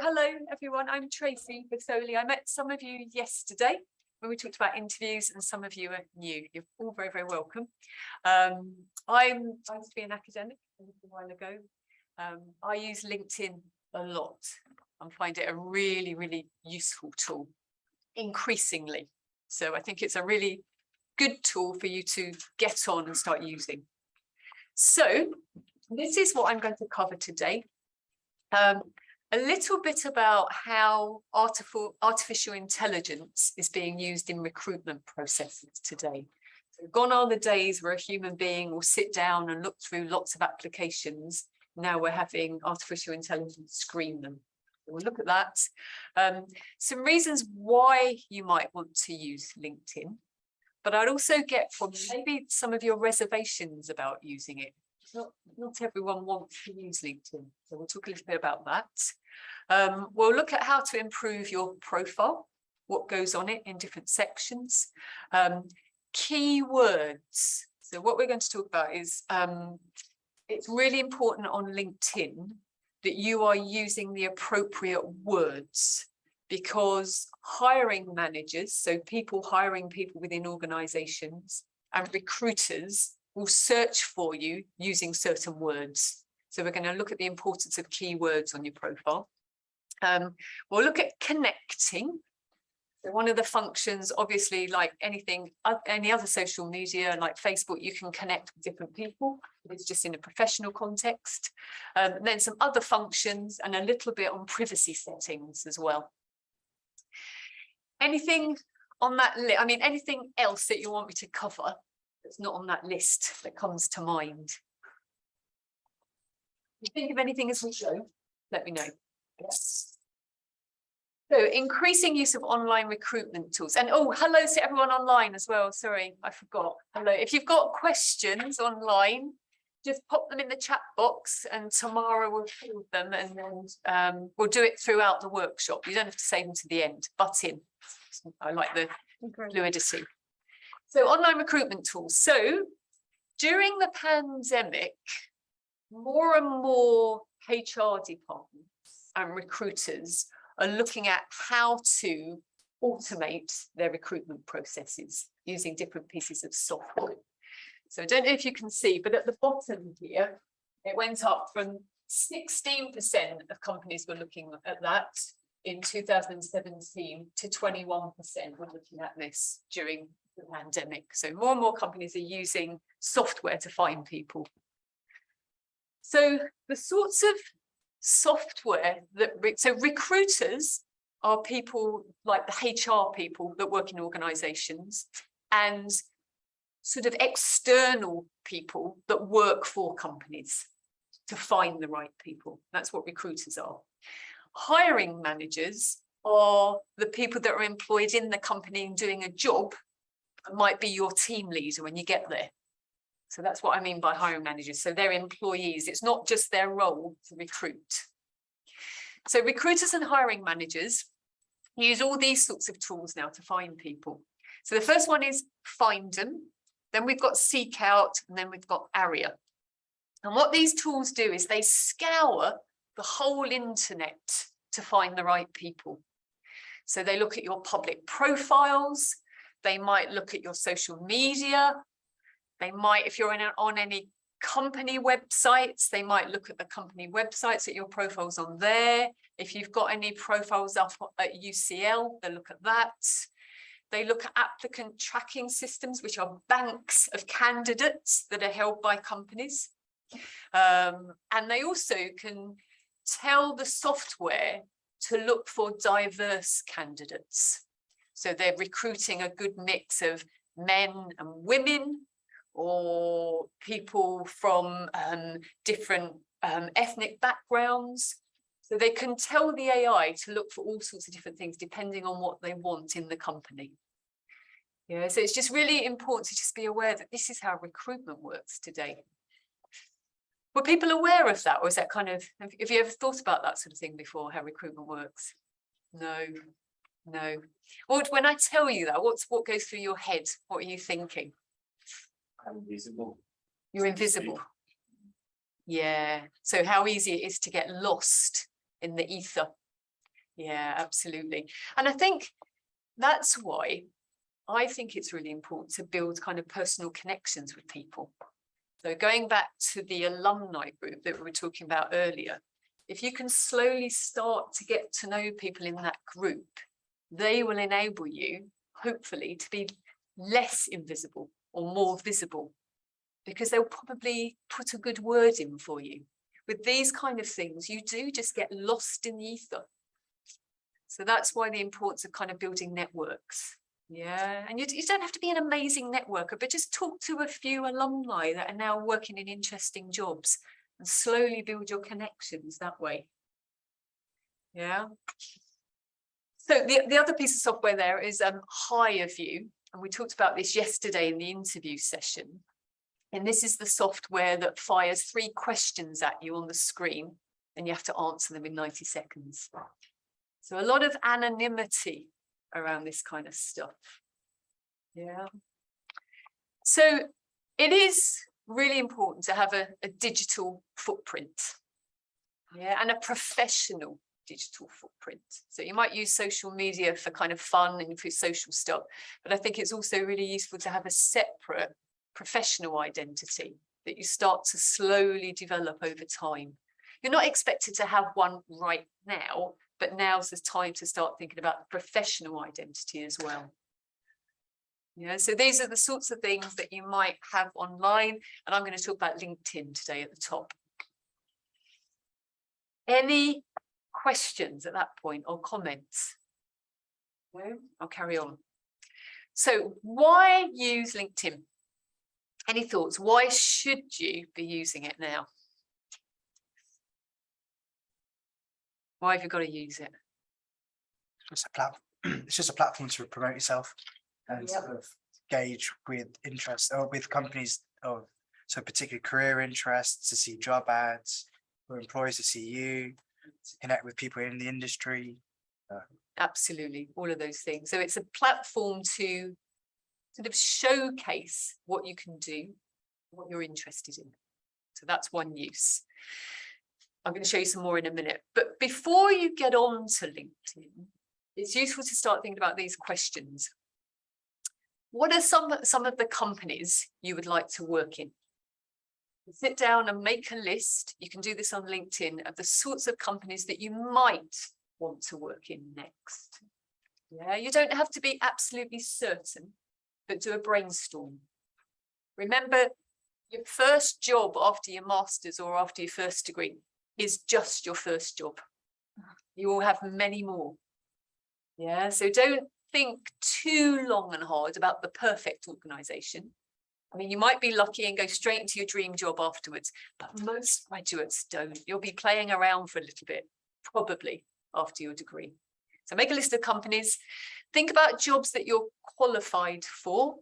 Hello everyone, I'm Tracy Basoli. I met some of you yesterday when we talked about interviews, and some of you are new. You're all very, very welcome. I used to be an academic a while ago. I use LinkedIn a lot and find it a really, really useful tool, increasingly. So I think it's a really good tool for you to get on and start using. So this is what I'm going to cover today. A little bit about how artificial intelligence is being used in recruitment processes today. So gone are the days where a human being will sit down and look through lots of applications. Now we're having artificial intelligence screen them. So we'll look at that. Some reasons why you might want to use LinkedIn, but I'd also get from maybe some of your reservations about using it. Not everyone wants to use LinkedIn, so we'll talk a little bit about that. We'll look at how to improve your profile, what goes on it in different sections. Keywords. So what we're going to talk about is it's really important on LinkedIn that you are using the appropriate words, because hiring managers, so people hiring people within organizations, and recruiters will search for you using certain words. So we're going to look at the importance of keywords on your profile. We'll look at connecting. So one of the functions, obviously, like any other social media, like Facebook, you can connect with different people. It's just in a professional context. And then some other functions and a little bit on privacy settings as well. Anything on that list? I mean, anything else that you want me to cover that's not on that list that comes to mind? If you think of anything as we go, let me know. Yes. So increasing use of online recruitment tools. And oh, hello to everyone online as well. Sorry, I forgot. Hello. If you've got questions online, just pop them in the chat box and Tamara will field them, and then we'll do it throughout the workshop. You don't have to save them to the end. Butt in. I like the fluidity. So online recruitment tools. So during the pandemic, more and more HR departments and recruiters are looking at how to automate their recruitment processes using different pieces of software. So I don't know if you can see, but at the bottom here, it went up from 16% of companies were looking at that in 2017 to 21% were looking at this during the pandemic. So more and more companies are using software to find people. So the sorts of software that, so recruiters are people like the HR people that work in organizations, and sort of external people that work for companies to find the right people. That's what recruiters are. Hiring managers are the people that are employed in the company and doing a job. It might be your team leader when you get there. So that's what I mean by hiring managers. So they're employees. It's not just their role to recruit. So recruiters and hiring managers use all these sorts of tools now to find people. So the first one is find them. Then we've got seek out, and then we've got ARIA. And what these tools do is they scour the whole internet to find the right people. So they look at your public profiles. They might look at your social media. They might, if you're on any company websites, they might look at the company websites, at your profiles on there. If you've got any profiles up at UCL, they look at that. They look at applicant tracking systems, which are banks of candidates that are held by companies. And they also can tell the software to look for diverse candidates. So they're recruiting a good mix of men and women, or people from different ethnic backgrounds. So they can tell the AI to look for all sorts of different things depending on what they want in the company. Yeah, so it's just really important to just be aware that this is how recruitment works today. Were people aware of that, or is that kind of, have you ever thought about that sort of thing before, how recruitment works? No, no. Or when I tell you that, what goes through your head? What are you thinking? I'm invisible. You're invisible. Yeah. So how easy it is to get lost in the ether Yeah, absolutely. And I think that's why I think it's really important to build kind of personal connections with people. So going back to the alumni group that we were talking about earlier, if you can slowly start to get to know people in that group, they will enable you, hopefully, to be less invisible or more visible, because they'll probably put a good word in for you. With these kind of things, you do just get lost in the ether. So that's why the importance of kind of building networks. Yeah, and you don't have to be an amazing networker, but just talk to a few alumni that are now working in interesting jobs and slowly build your connections that way. Yeah. So the other piece of software there is Hire View, and we talked about this yesterday in the interview session. And this is the software that fires 3 questions at you on the screen, and you have to answer them in 90 seconds. So a lot of anonymity around this kind of stuff. Yeah. So it is really important to have a digital footprint. Yeah, and a professional digital footprint. So you might use social media for kind of fun and for social stuff, but I think it's also really useful to have a separate professional identity that you start to slowly develop over time. You're not expected to have one right now, but now's the time to start thinking about the professional identity as well. Yeah, so these are the sorts of things that you might have online, and I'm going to talk about LinkedIn today at the top. Any questions at that point or comments? No? I'll carry on. So why use LinkedIn? Any thoughts? Why should you be using it now? Why have you got to use it? It's just a platform to promote yourself and sort of gauge with interest or with companies of so particular career interests, to see job ads, for employers to see you, to connect with people in the industry. Absolutely, all of those things. So it's a platform to sort of showcase what you can do, what you're interested in. So that's one use. I'm going to show you some more in a minute. But before you get on to LinkedIn, it's useful to start thinking about these questions. What are some of the companies you would like to work in? Sit down and make a list. You can do this on LinkedIn of the sorts of companies that you might want to work in next. Yeah, you don't have to be absolutely certain, but do a brainstorm. Remember, your first job after your master's or after your first degree is just your first job. You will have many more. Yeah, so don't think too long and hard about the perfect organization. I mean, you might be lucky and go straight into your dream job afterwards, but most graduates don't. You'll be playing around for a little bit, probably after your degree. So make a list of companies. Think about jobs that you're qualified for.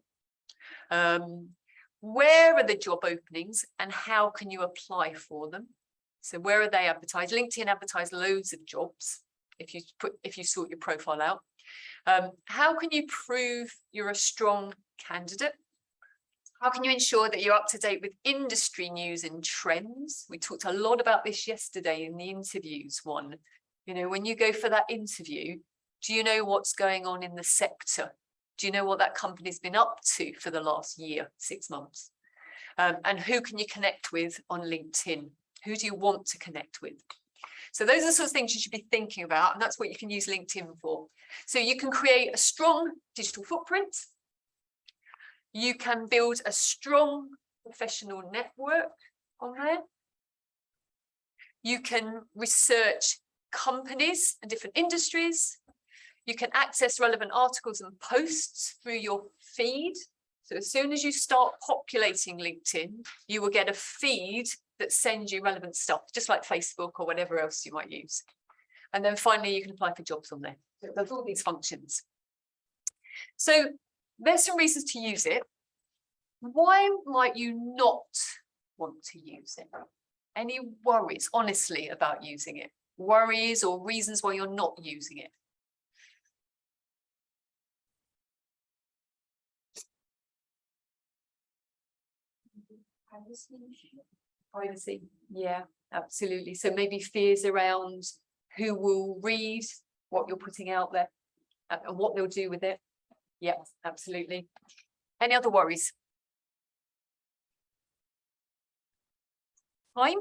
Where are the job openings and how can you apply for them? So where are they advertised? LinkedIn advertise loads of jobs if you sort your profile out. How can you prove you're a strong candidate? How can you ensure that you're up to date with industry news and trends? We talked a lot about this yesterday in the interviews one. You know, when you go for that interview, do you know what's going on in the sector? Do you know what that company's been up to for the last year, 6 months? And who can you connect with on LinkedIn? Who do you want to connect with? So those are the sorts of things you should be thinking about, and that's what you can use LinkedIn for. So you can create a strong digital footprint. You can build a strong professional network on there. You can research companies and different industries. You can access relevant articles and posts through your feed. So as soon as you start populating LinkedIn, you will get a feed that sends you relevant stuff, just like Facebook or whatever else you might use. And then finally, you can apply for jobs on there. So there's all these functions. So there's some reasons to use it. Why might you not want to use it? Any worries, honestly, about using it? Worries or reasons why you're not using it? Privacy, yeah, absolutely. So maybe fears around who will read what you're putting out there and what they'll do with it. Yeah, absolutely. Any other worries? Time?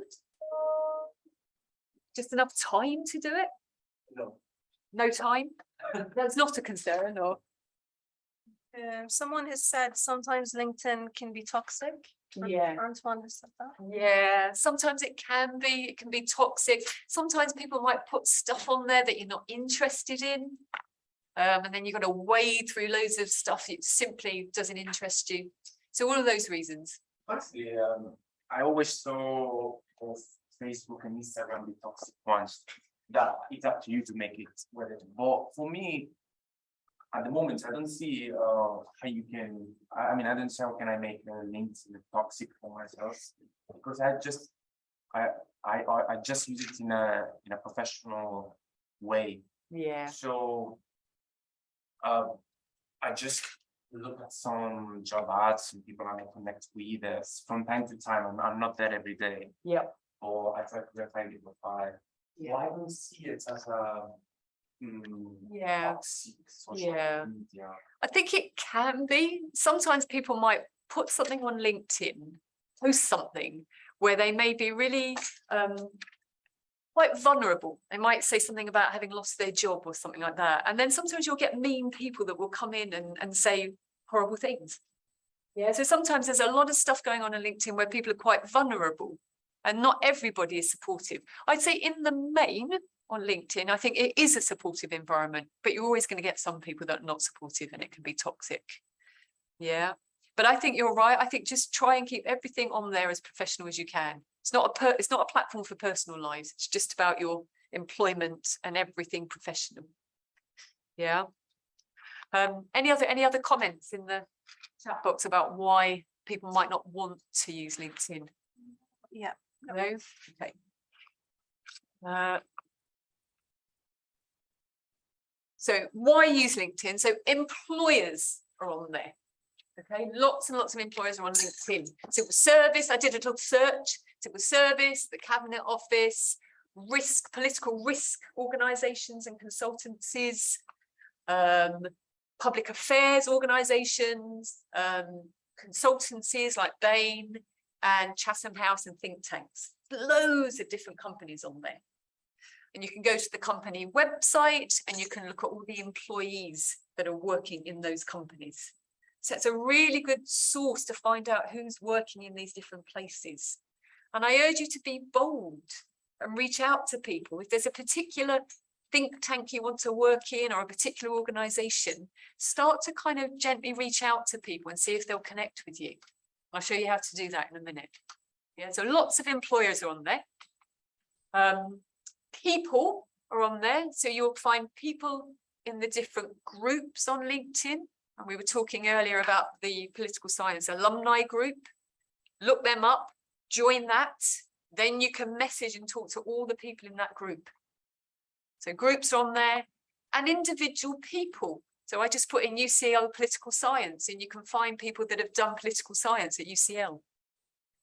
Just enough time to do it? No. No time? That's not a concern, or? Someone has said sometimes LinkedIn can be toxic. Yeah. Antoine has said that. Yeah, sometimes it can be toxic. Sometimes people might put stuff on there that you're not interested in. And then you've got to wade through loads of stuff that simply doesn't interest you. So all of those reasons. Honestly, I always saw both Facebook and Instagram the toxic ones. That it's up to you to make it whether. But for me, at the moment, I don't see how you can. I mean, I don't see how can I make LinkedIn toxic for myself, because I just use it in a professional way. Yeah. So I just look at some job ads and people I may connect with from time to time. I'm not there every day. Yeah. Or I try to verify the profile. Yeah. I don't see it as a Yeah. toxic social Yeah. media. I think it can be. Sometimes people might put something on LinkedIn, post something where they may be really quite vulnerable. They might say something about having lost their job or something like that. And then sometimes you'll get mean people that will come in and say horrible things. Yeah. So sometimes there's a lot of stuff going on LinkedIn where people are quite vulnerable and not everybody is supportive. I'd say in the main on LinkedIn, I think it is a supportive environment, but you're always going to get some people that are not supportive and it can be toxic. Yeah. But I think you're right. I think just try and keep everything on there as professional as you can. It's not a platform for personal lives. It's just about your employment and everything professional. Yeah. Any other comments in the chat box about why people might not want to use LinkedIn? Yeah. No. Okay. So why use LinkedIn? So employers are on there. Okay, lots and lots of employers are on LinkedIn. Civil service, I did a little search. Civil service, the Cabinet Office, political risk organisations and consultancies, public affairs organisations, consultancies like Bain and Chatham House and think tanks. Loads of different companies on there. And you can go to the company website and you can look at all the employees that are working in those companies. So it's a really good source to find out who's working in these different places. And I urge you to be bold and reach out to people. If there's a particular think tank you want to work in or a particular organisation, start to kind of gently reach out to people and see if they'll connect with you. I'll show you how to do that in a minute. Yeah, so lots of employers are on there. People are on there. So you'll find people in the different groups on LinkedIn. And we were talking earlier about the political science alumni group. Look them up, join that. Then you can message and talk to all the people in that group. So groups are on there and individual people. So I just put in UCL political science and you can find people that have done political science at UCL.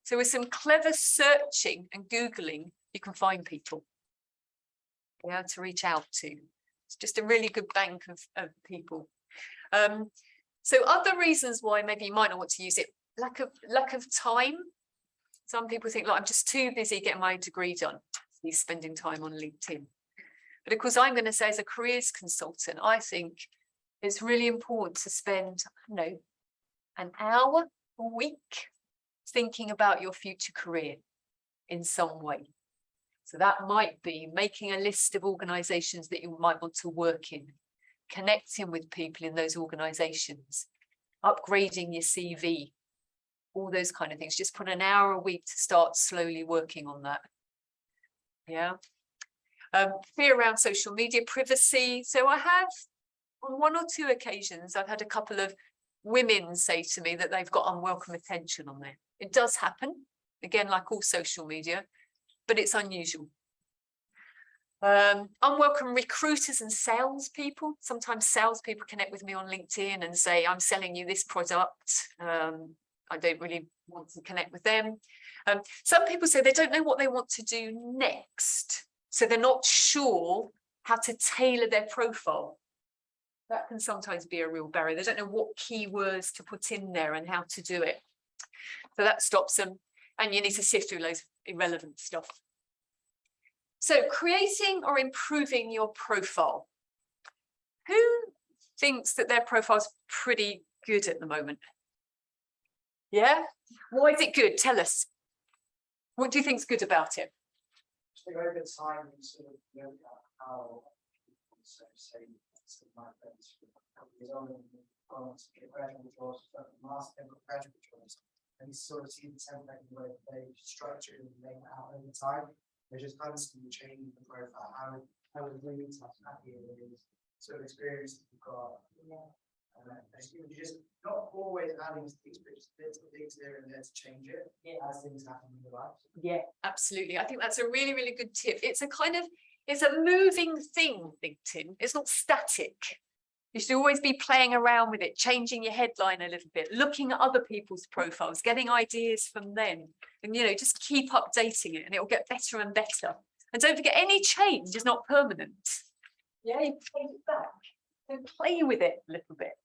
So with some clever searching and Googling, you can find people to reach out to. It's just a really good bank of people. So other reasons why maybe you might not want to use it, lack of time. Some people think, look, I'm just too busy getting my degree done. He's spending time on LinkedIn. But of course, I'm going to say as a careers consultant, I think it's really important to spend, I don't know, an hour a week thinking about your future career in some way. So that might be making a list of organisations that you might want to work in, connecting with people in those organisations, upgrading your CV, all those kind of things. Just put an hour a week to start slowly working on that. Yeah. Fear around social media privacy. So I have, on one or two occasions, I've had a couple of women say to me that they've got unwelcome attention on there. It does happen, again, like all social media, but it's unusual. Unwelcome recruiters and salespeople. Sometimes salespeople connect with me on LinkedIn and say, I'm selling you this product. I don't really want to connect with them. Some people say they don't know what they want to do next. So they're not sure how to tailor their profile. That can sometimes be a real barrier. They don't know what keywords to put in there and how to do it. So that stops them. And you need to sift through loads of irrelevant stuff. So creating or improving your profile. Who thinks that their profile's pretty good at the moment? Yeah? Why is it good? Tell us. What do you think's good about it? Over time, you sort of look at how, so say, my friends, companies only gone on to get graduate jobs, but master and graduate jobs, and you sort of see the template in the way that they structure and lay it out over time. They're just constantly changing the profile, how it reads, how happy it is, sort of experience that you've got. Yeah. You're just not always adding things, but just bits of things here and there to change it as things happen in your life. Yeah, absolutely. I think that's a really, really good tip. It's a moving thing, LinkedIn. It's not static. You should always be playing around with it, changing your headline a little bit, looking at other people's profiles, getting ideas from them, and just keep updating it, and it will get better and better. And don't forget, any change is not permanent. Yeah, you take it back and play with it a little bit.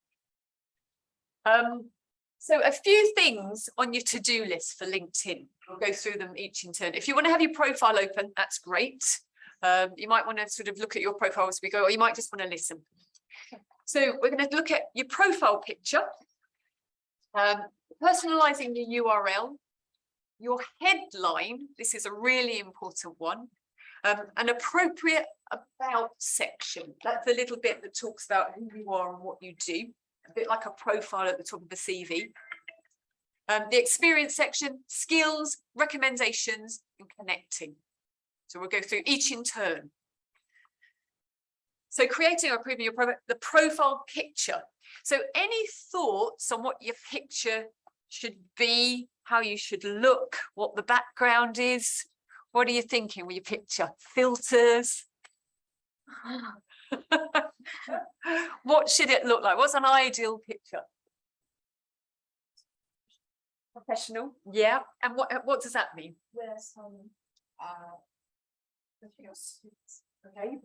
So a few things on your to-do list for LinkedIn. We'll go through them each in turn. If you want to have your profile open, that's great. You might want to sort of look at your profile as we go, or you might just want to listen. So we're going to look at your profile picture, personalizing your URL, your headline. This is a really important one. An appropriate about section. That's a little bit that talks about who you are and what you do. A bit like a profile at the top of the CV. The experience section, skills, recommendations, and connecting. So we'll go through each in turn. So creating or improving your profile, the profile picture. So any thoughts on what your picture should be, how you should look, what the background is? What are you thinking with your picture? Filters? What should it look like? What's an ideal picture? Professional, yeah. And what does that mean? Wear some Okay.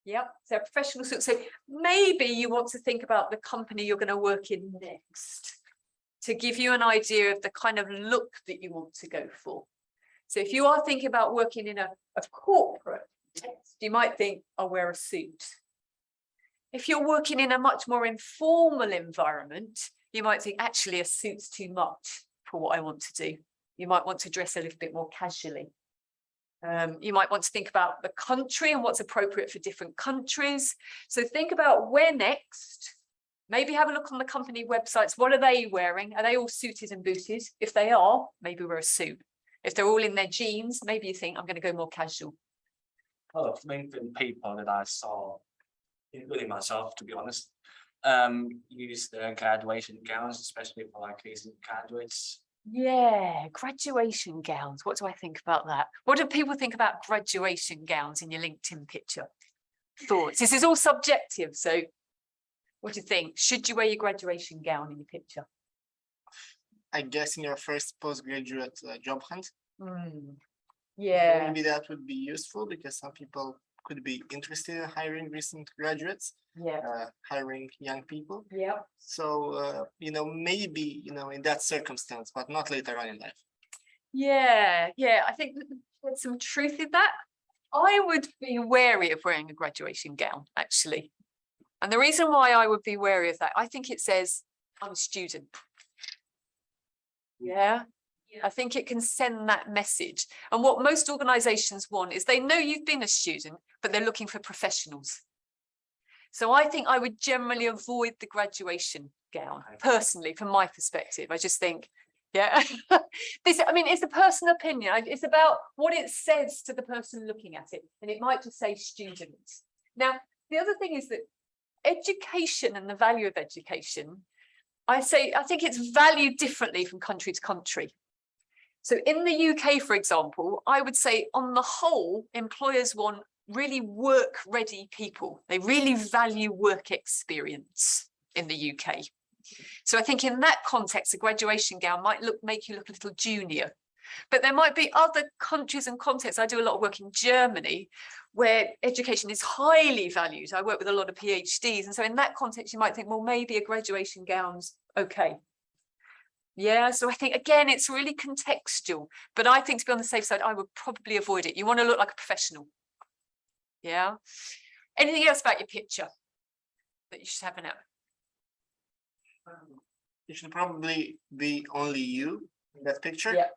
Yep. So professional suit. So maybe you want to think about the company you're going to work in next to give you an idea of the kind of look that you want to go for. So if you are thinking about working in a corporate context, you might think, I'll wear a suit. If you're working in a much more informal environment, you might think, actually, a suit's too much for what I want to do. You might want to dress a little bit more casually. You might want to think about the country and what's appropriate for different countries. So think about where next. Maybe have a look on the company websites. What are they wearing? Are they all suited and booted? If they are, maybe wear a suit. If they're all in their jeans, maybe you think, I'm going to go more casual. A lot of LinkedIn people that I saw, including myself, to be honest, use their graduation gowns, especially for like recent graduates. Yeah, graduation gowns. What do I think about that? What do people think about graduation gowns in your LinkedIn picture? Thoughts? This is all subjective. So what do you think? Should you wear your graduation gown in your picture? I guess in your first postgraduate job hunt. Yeah. Maybe that would be useful because some people could be interested in hiring recent graduates, hiring young people. Yeah. So, maybe, in that circumstance, but not later on in life. Yeah. I think there's some truth in that. I would be wary of wearing a graduation gown, actually. And the reason why I would be wary of that, I think it says I'm a student. Yeah. I think it can send that message. And what most organizations want is they know you've been a student, but they're looking for professionals. So I think I would generally avoid the graduation gown, personally, from my perspective. I just think, it's a personal opinion. It's about what it says to the person looking at it. And it might just say students. Now, the other thing is that education and the value of education, I think it's valued differently from country to country. So in the UK, for example, I would say on the whole, employers want really work-ready people. They really value work experience in the UK. So I think in that context, a graduation gown might make you look a little junior. But there might be other countries and contexts. I do a lot of work in Germany where education is highly valued. I work with a lot of PhDs. And so in that context, you might think, well, maybe a graduation gown's okay. Yeah, so I think, again, it's really contextual. But I think to be on the safe side, I would probably avoid it. You want to look like a professional. Yeah. Anything else about your picture that you should have in it? It should probably be only you in that picture. Yeah.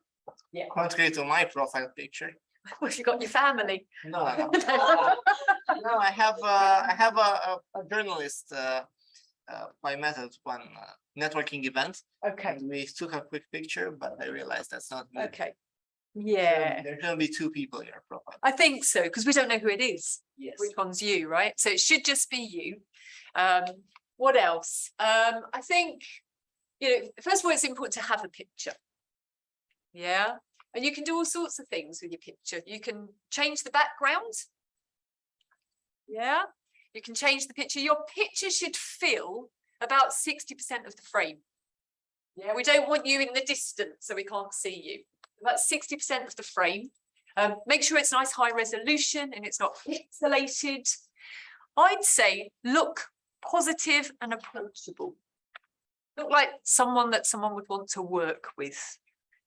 Yeah. Contrary to my profile picture. Well, you got your family. No, no, I have a journalist I met at one networking event. Okay. And we took a quick picture, but I realized that's not me. Okay. Yeah, There's gonna be two people in your profile. I think so, because we don't know who it is. Yes. Which one's you, right? So it should just be you. What else? I think, first of all, it's important to have a picture. Yeah. And you can do all sorts of things with your picture. You can change the background. Yeah. You can change the picture. Your picture should fill about 60% of the frame. Yeah. We don't want you in the distance so we can't see you. About 60% of the frame. Make sure it's nice high resolution and it's not pixelated. I'd say look positive and approachable. Look like someone that someone would want to work with.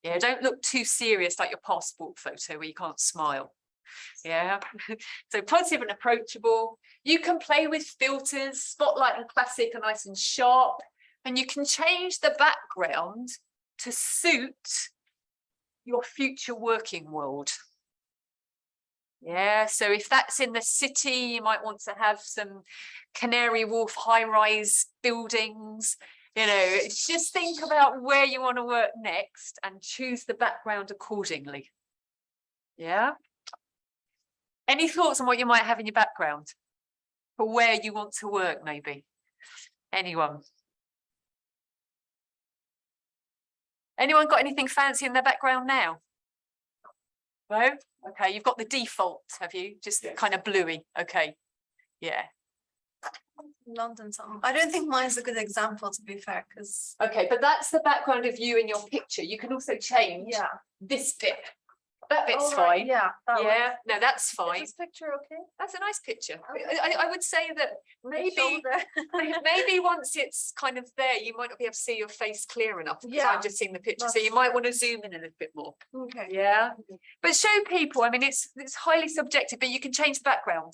Yeah, don't look too serious like your passport photo where you can't smile. Yeah, so positive and approachable. You can play with filters, spotlight and classic are nice and sharp, and you can change the background to suit your future working world. Yeah, so if that's in the city, you might want to have some Canary Wharf high-rise buildings. Just think about where you want to work next and choose the background accordingly. Yeah. Any thoughts on what you might have in your background for where you want to work, maybe? Anyone? Anyone got anything fancy in their background now? No? Okay, you've got the default, have you? Just kind of bluey. Okay. Yeah. London song. I don't think mine's a good example, to be fair, because Okay, but that's the background of you in your picture. You can also change this bit. That bit's Oh, right, fine. yeah, that one. Yeah, no, that's Is fine. this picture okay? That's a nice picture. I would say that maybe Shoulder. maybe once it's kind of there, you might not be able to see your face clear enough because Yeah, I've just seen the picture. So you might want to zoom in a little bit more. Okay. Yeah, but show people. I mean, it's highly subjective, but you can change the background.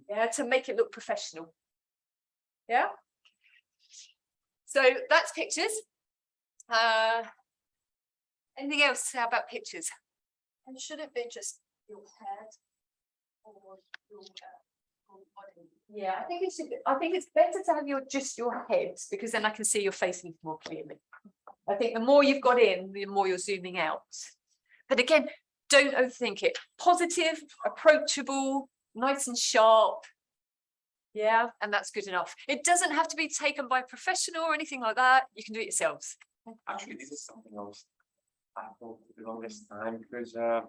Yeah, to make it look professional. Yeah. So that's pictures. Anything else to say about pictures? And should it be just your head or your body? Yeah, I think it should. I think it's better to have just your head because then I can see your face more clearly. I think the more you've got in, the more you're zooming out. But again, don't overthink it. Positive, approachable, nice and sharp. Yeah, and that's good enough. It doesn't have to be taken by a professional or anything like that. You can do it yourselves. Actually, this is something else I thought for the longest time because I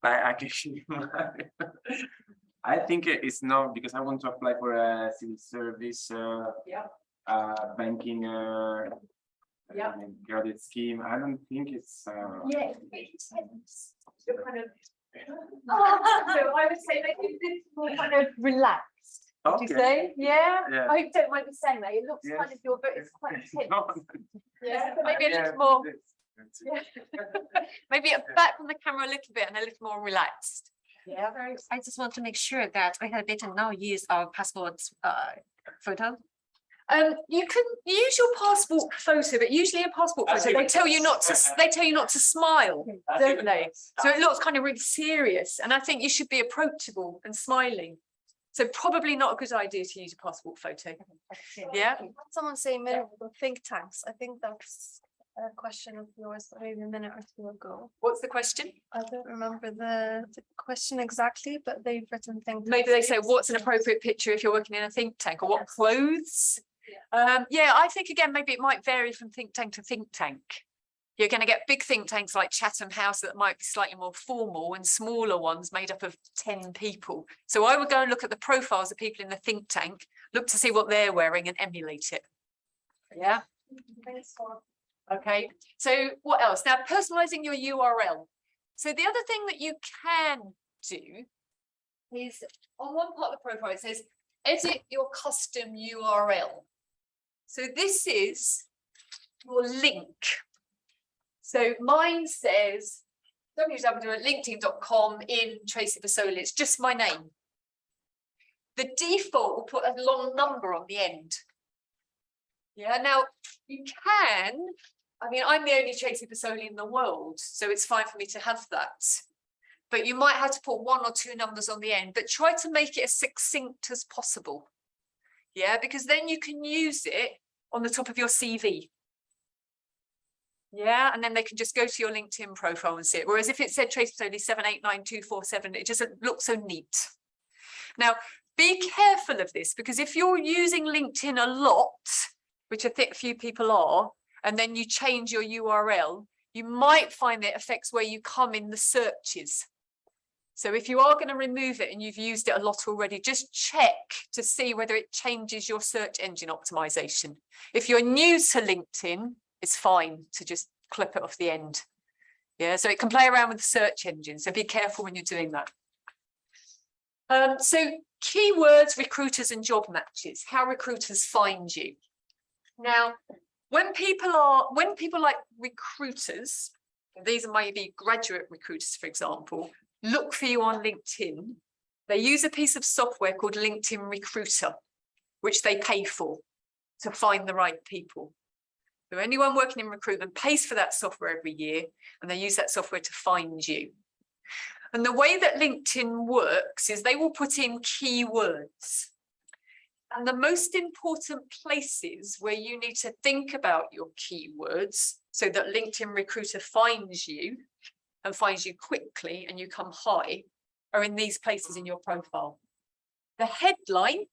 actually I think it's not because I want to apply for a civil service banking graduate scheme. I don't think it's Yeah, it's you're kind of so I would say maybe it's more kind of relaxed. Would you say? Yeah. Yeah. I hope you don't mind me saying that. It looks Yes. kind of your but it's quite intense. No. Yeah, so maybe a little more. Yeah. Maybe back from the camera a little bit and a little more relaxed. Yeah. I just want to make sure that we had better now use our passport photo. You can use your passport photo, but usually a passport photo they tell you not to smile, don't they? So it looks kind of really serious, and I think you should be approachable and smiling. So probably not a good idea to use a passport photo. Yeah. Someone say medieval think tanks. I think that's a question of yours maybe a minute or two ago. What's the question? I don't remember the question exactly, but they've written think Maybe they say, what's an appropriate picture if you're working in a think tank, or what clothes? Yeah, I think again, maybe it might vary from think tank to think tank. You're going to get big think tanks like Chatham House that might be slightly more formal and smaller ones made up of 10 people. So I would go and look at the profiles of people in the think tank, look to see what they're wearing and emulate it. Yeah. Okay, so what else? Now, personalizing your URL. So the other thing that you can do is on one part of the profile, it says edit your custom URL. So this is your link. So mine says www.linkedin.com in Tracy Basoli. It's just my name. The default will put a long number on the end. Yeah, now you can, I mean, I'm the only Tracy Basoli in the world, so it's fine for me to have that. But you might have to put 1 or 2 numbers on the end, but try to make it as succinct as possible. Yeah, because then you can use it on the top of your CV. Yeah, and then they can just go to your LinkedIn profile and see it. Whereas if it said Tracy Basoli 789247, it doesn't look so neat. Now, be careful of this, because if you're using LinkedIn a lot, which I think a few people are, and then you change your URL, you might find that it affects where you come in the searches. So if you are going to remove it and you've used it a lot already, just check to see whether it changes your search engine optimization. If you're new to LinkedIn, it's fine to just clip it off the end. Yeah, so it can play around with the search engine. So be careful when you're doing that. So keywords, recruiters and job matches, how recruiters find you. Now, when people like recruiters, these are maybe graduate recruiters, for example, look for you on LinkedIn, they use a piece of software called LinkedIn Recruiter, which they pay for to find the right people. So anyone working in recruitment pays for that software every year, and they use that software to find you. And the way that LinkedIn works is they will put in keywords. And the most important places where you need to think about your keywords so that LinkedIn Recruiter finds you and finds you quickly and you come high are in these places in your profile. The headline,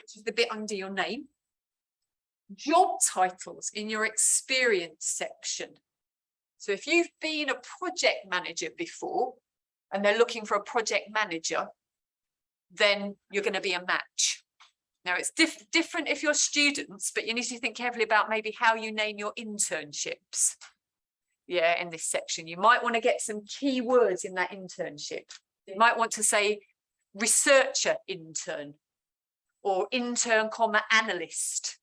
which is the bit under your name, job titles in your experience section. So if you've been a project manager before and they're looking for a project manager, then you're going to be a match. Now, it's different if you're students, but you need to think carefully about maybe how you name your internships. Yeah, in this section, you might want to get some keywords in that internship. You might want to say researcher intern or intern, analyst.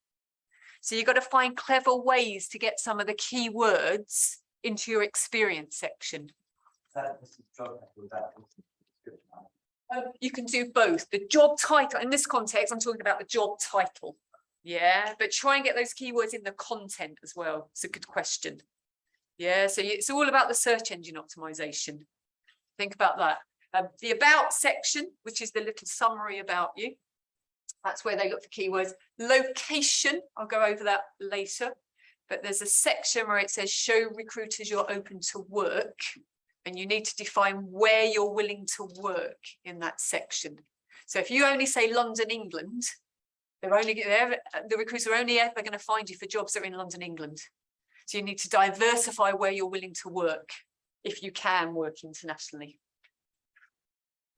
So you've got to find clever ways to get some of the keywords into your experience section. You can do both. The job title, in this context, I'm talking about the job title. Yeah, but try and get those keywords in the content as well. It's a good question. Yeah, so it's all about the search engine optimization. Think about that. The about section, which is the little summary about you. That's where they look for keywords. Location, I'll go over that later. But there's a section where it says show recruiters you're open to work. And you need to define where you're willing to work in that section. So if you only say London, England, the recruiters are only ever going to find you for jobs that are in London, England. So you need to diversify where you're willing to work if you can work internationally.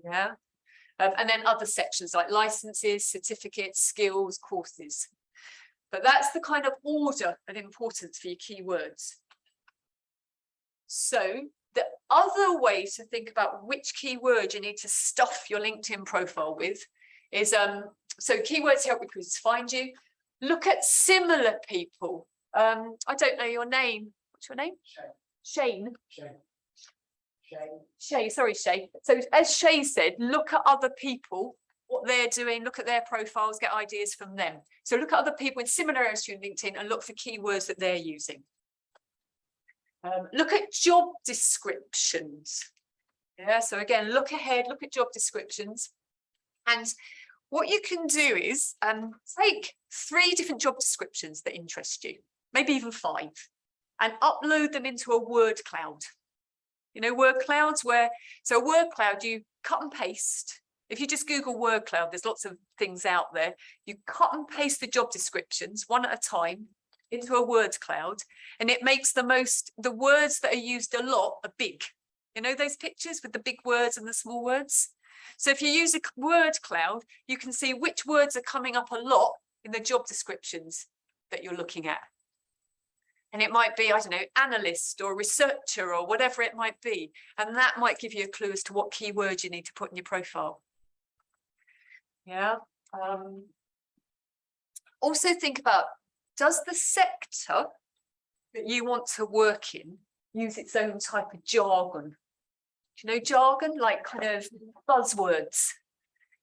Yeah. And then other sections like licenses, certificates, skills, courses. But that's the kind of order of importance for your keywords. So the other way to think about which keyword you need to stuff your LinkedIn profile with is, so keywords help recruiters find you. Look at similar people. I don't know your name. What's your name? Shane. Shay, sorry, Shay. So as Shay said, look at other people, what they're doing, look at their profiles, get ideas from them. So look at other people in similar areas to LinkedIn and look for keywords that they're using. Look at job descriptions. Yeah, so again, look ahead, look at job descriptions. And what you can do is take 3 different job descriptions that interest you, maybe even 5, and upload them into a word cloud. You know, word clouds so a word cloud, you cut and paste. If you just Google word cloud, there's lots of things out there. You cut and paste the job descriptions one at a time into a word cloud, and it makes the words that are used a lot are big. You know, those pictures with the big words and the small words. So if you use a word cloud, you can see which words are coming up a lot in the job descriptions that you're looking at. And it might be, I don't know, analyst or researcher or whatever it might be. And that might give you a clue as to what keyword you need to put in your profile. Yeah. Also think about, does the sector that you want to work in use its own type of jargon? Do you know jargon, like kind of buzzwords?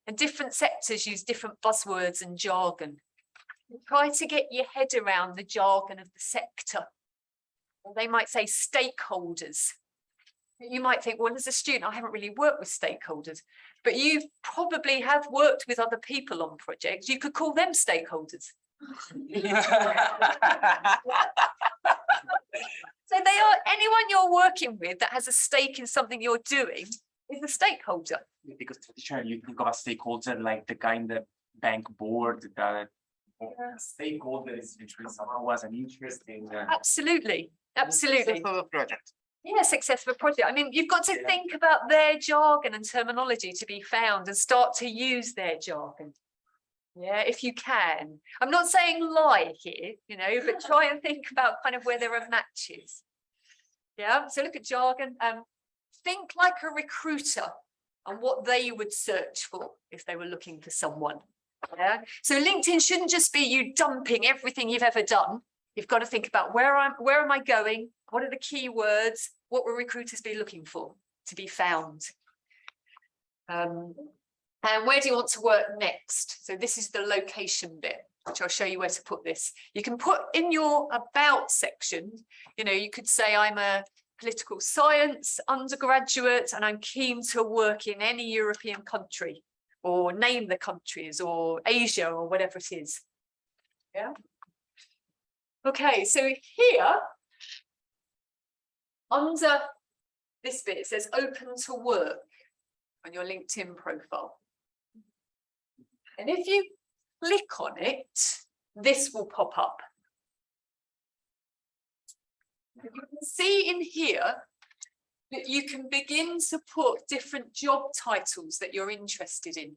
And different sectors use different buzzwords and jargon. Try to get your head around the jargon of the sector. Or they might say stakeholders. You might think, well, as a student, I haven't really worked with stakeholders, but you probably have worked with other people on projects. You could call them stakeholders. So they are, anyone you're working with that has a stake in something you're doing is a stakeholder. Because traditionally you think of a stakeholder like the guy in the bank board, that stakeholder is literally someone who has an interest in Absolutely, absolutely. For a project. Yeah, success of a project. I mean, you've got to think about their jargon and terminology to be found and start to use their jargon. Yeah, if you can. I'm not saying lie here, you know, but try and think about kind of where there are matches. Yeah, so look at jargon. Think like a recruiter and what they would search for if they were looking for someone. Yeah, so LinkedIn shouldn't just be you dumping everything you've ever done. You've got to think about where am I going? What are the keywords? What will recruiters be looking for to be found? And where do you want to work next? So this is the location bit, which I'll show you where to put this. You can put in your about section, you know, you could say I'm a political science undergraduate and I'm keen to work in any European country, or name the countries, or Asia, or whatever it is. Yeah. Okay, so here, under this bit, it says open to work on your LinkedIn profile. And if you click on it, this will pop up. You can see in here that you can begin to put different job titles that you're interested in.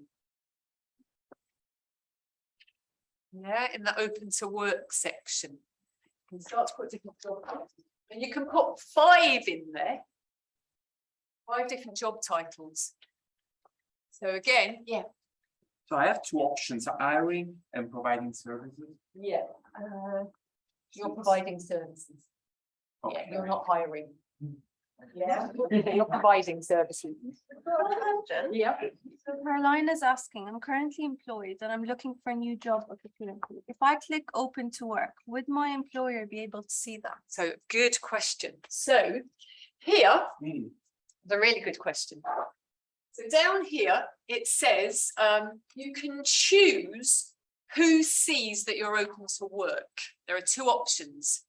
Yeah, in the open to work section. You can start to put different job titles. And you can put 5 in there. 5 different job titles. So again, yeah. So I have 2 options, hiring and providing services. Yeah. You're providing services. Okay. Yeah, you're not hiring. Yeah, you're providing services. Yeah. So Caroline is asking, I'm currently employed and I'm looking for a new job opportunity. If I click open to work, would my employer be able to see that? So good question. So here, the really good question. So down here, it says you can choose who sees that you're open to work. There are 2 options.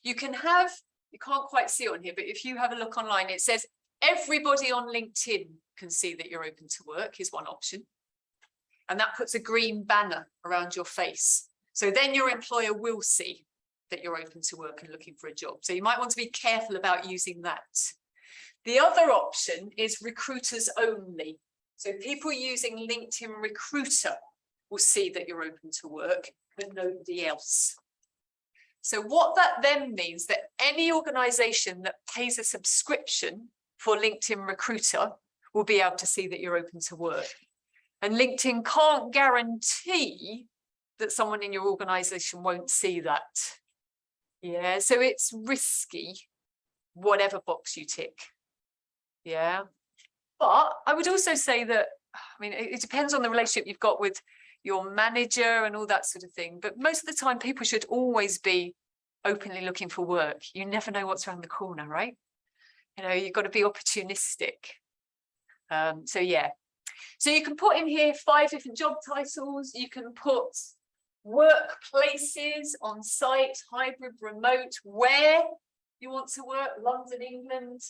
You can have, you can't quite see on here, but if you have a look online, it says everybody on LinkedIn can see that you're open to work is one option. And that puts a green banner around your face. So then your employer will see that you're open to work and looking for a job. So you might want to be careful about using that. The other option is recruiters only. So people using LinkedIn Recruiter will see that you're open to work, but nobody else. So what that then means that any organization that pays a subscription for LinkedIn Recruiter will be able to see that you're open to work. And LinkedIn can't guarantee that someone in your organization won't see that. Yeah, so it's risky, whatever box you tick. Yeah, but I would also say that, I mean, it depends on the relationship you've got with your manager and all that sort of thing. But most of the time, people should always be openly looking for work. You never know what's around the corner, right? You know, you've got to be opportunistic. So yeah, so you can put in here 5 different job titles. You can put workplaces, on site, hybrid, remote, where you want to work, London, England.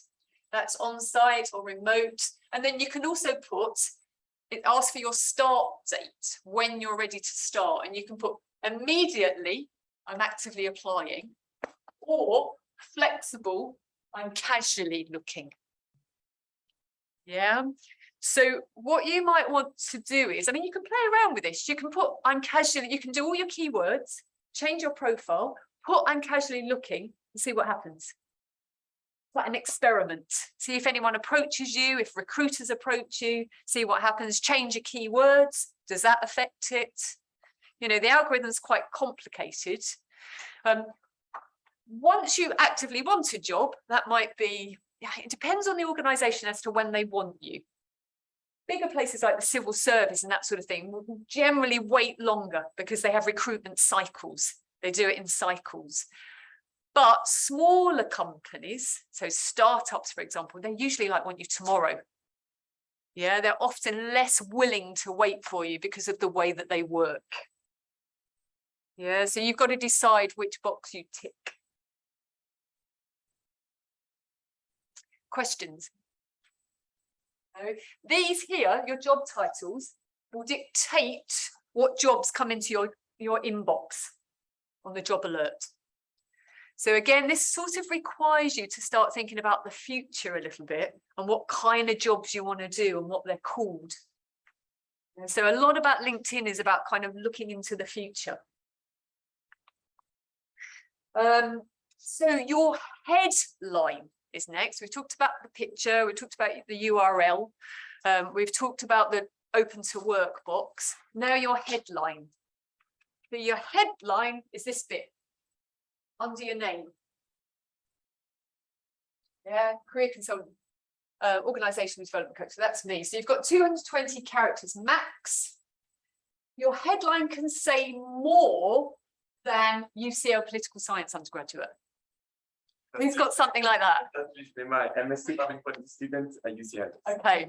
That's on site or remote. And then you can also put, it asks for your start date, when you're ready to start. And you can put immediately, I'm actively applying, or flexible, I'm casually looking. Yeah. So what you might want to do is, I mean, you can play around with this. You can put, I'm casually, you can do all your keywords, change your profile, put I'm casually looking and see what happens. It's like an experiment. See if anyone approaches you, if recruiters approach you, see what happens, change your keywords. Does that affect it? You know, the algorithm's quite complicated. Once you actively want a job, that might be, it depends on the organization as to when they want you. Bigger places like the civil service and that sort of thing will generally wait longer because they have recruitment cycles. They do it in cycles. But smaller companies, so startups, for example, they usually like want you tomorrow. Yeah, they're often less willing to wait for you because of the way that they work. Yeah, so you've got to decide which box you tick. Questions? No. These here, your job titles, will dictate what jobs come into your inbox on the job alert. So again, this sort of requires you to start thinking about the future a little bit and what kind of jobs you want to do and what they're called. And so a lot about LinkedIn is about kind of looking into the future. So your headline is next. We've talked about the picture, we talked about the URL, we've talked about the open to work box. Now your headline. So your headline is this bit under your name. Yeah, career consultant, organizational development coach. So that's me. So you've got 220 characters max. Your headline can say more than UCL political science undergraduate. Who's got something like that? That's usually my MSc public policy student at UCL. Okay.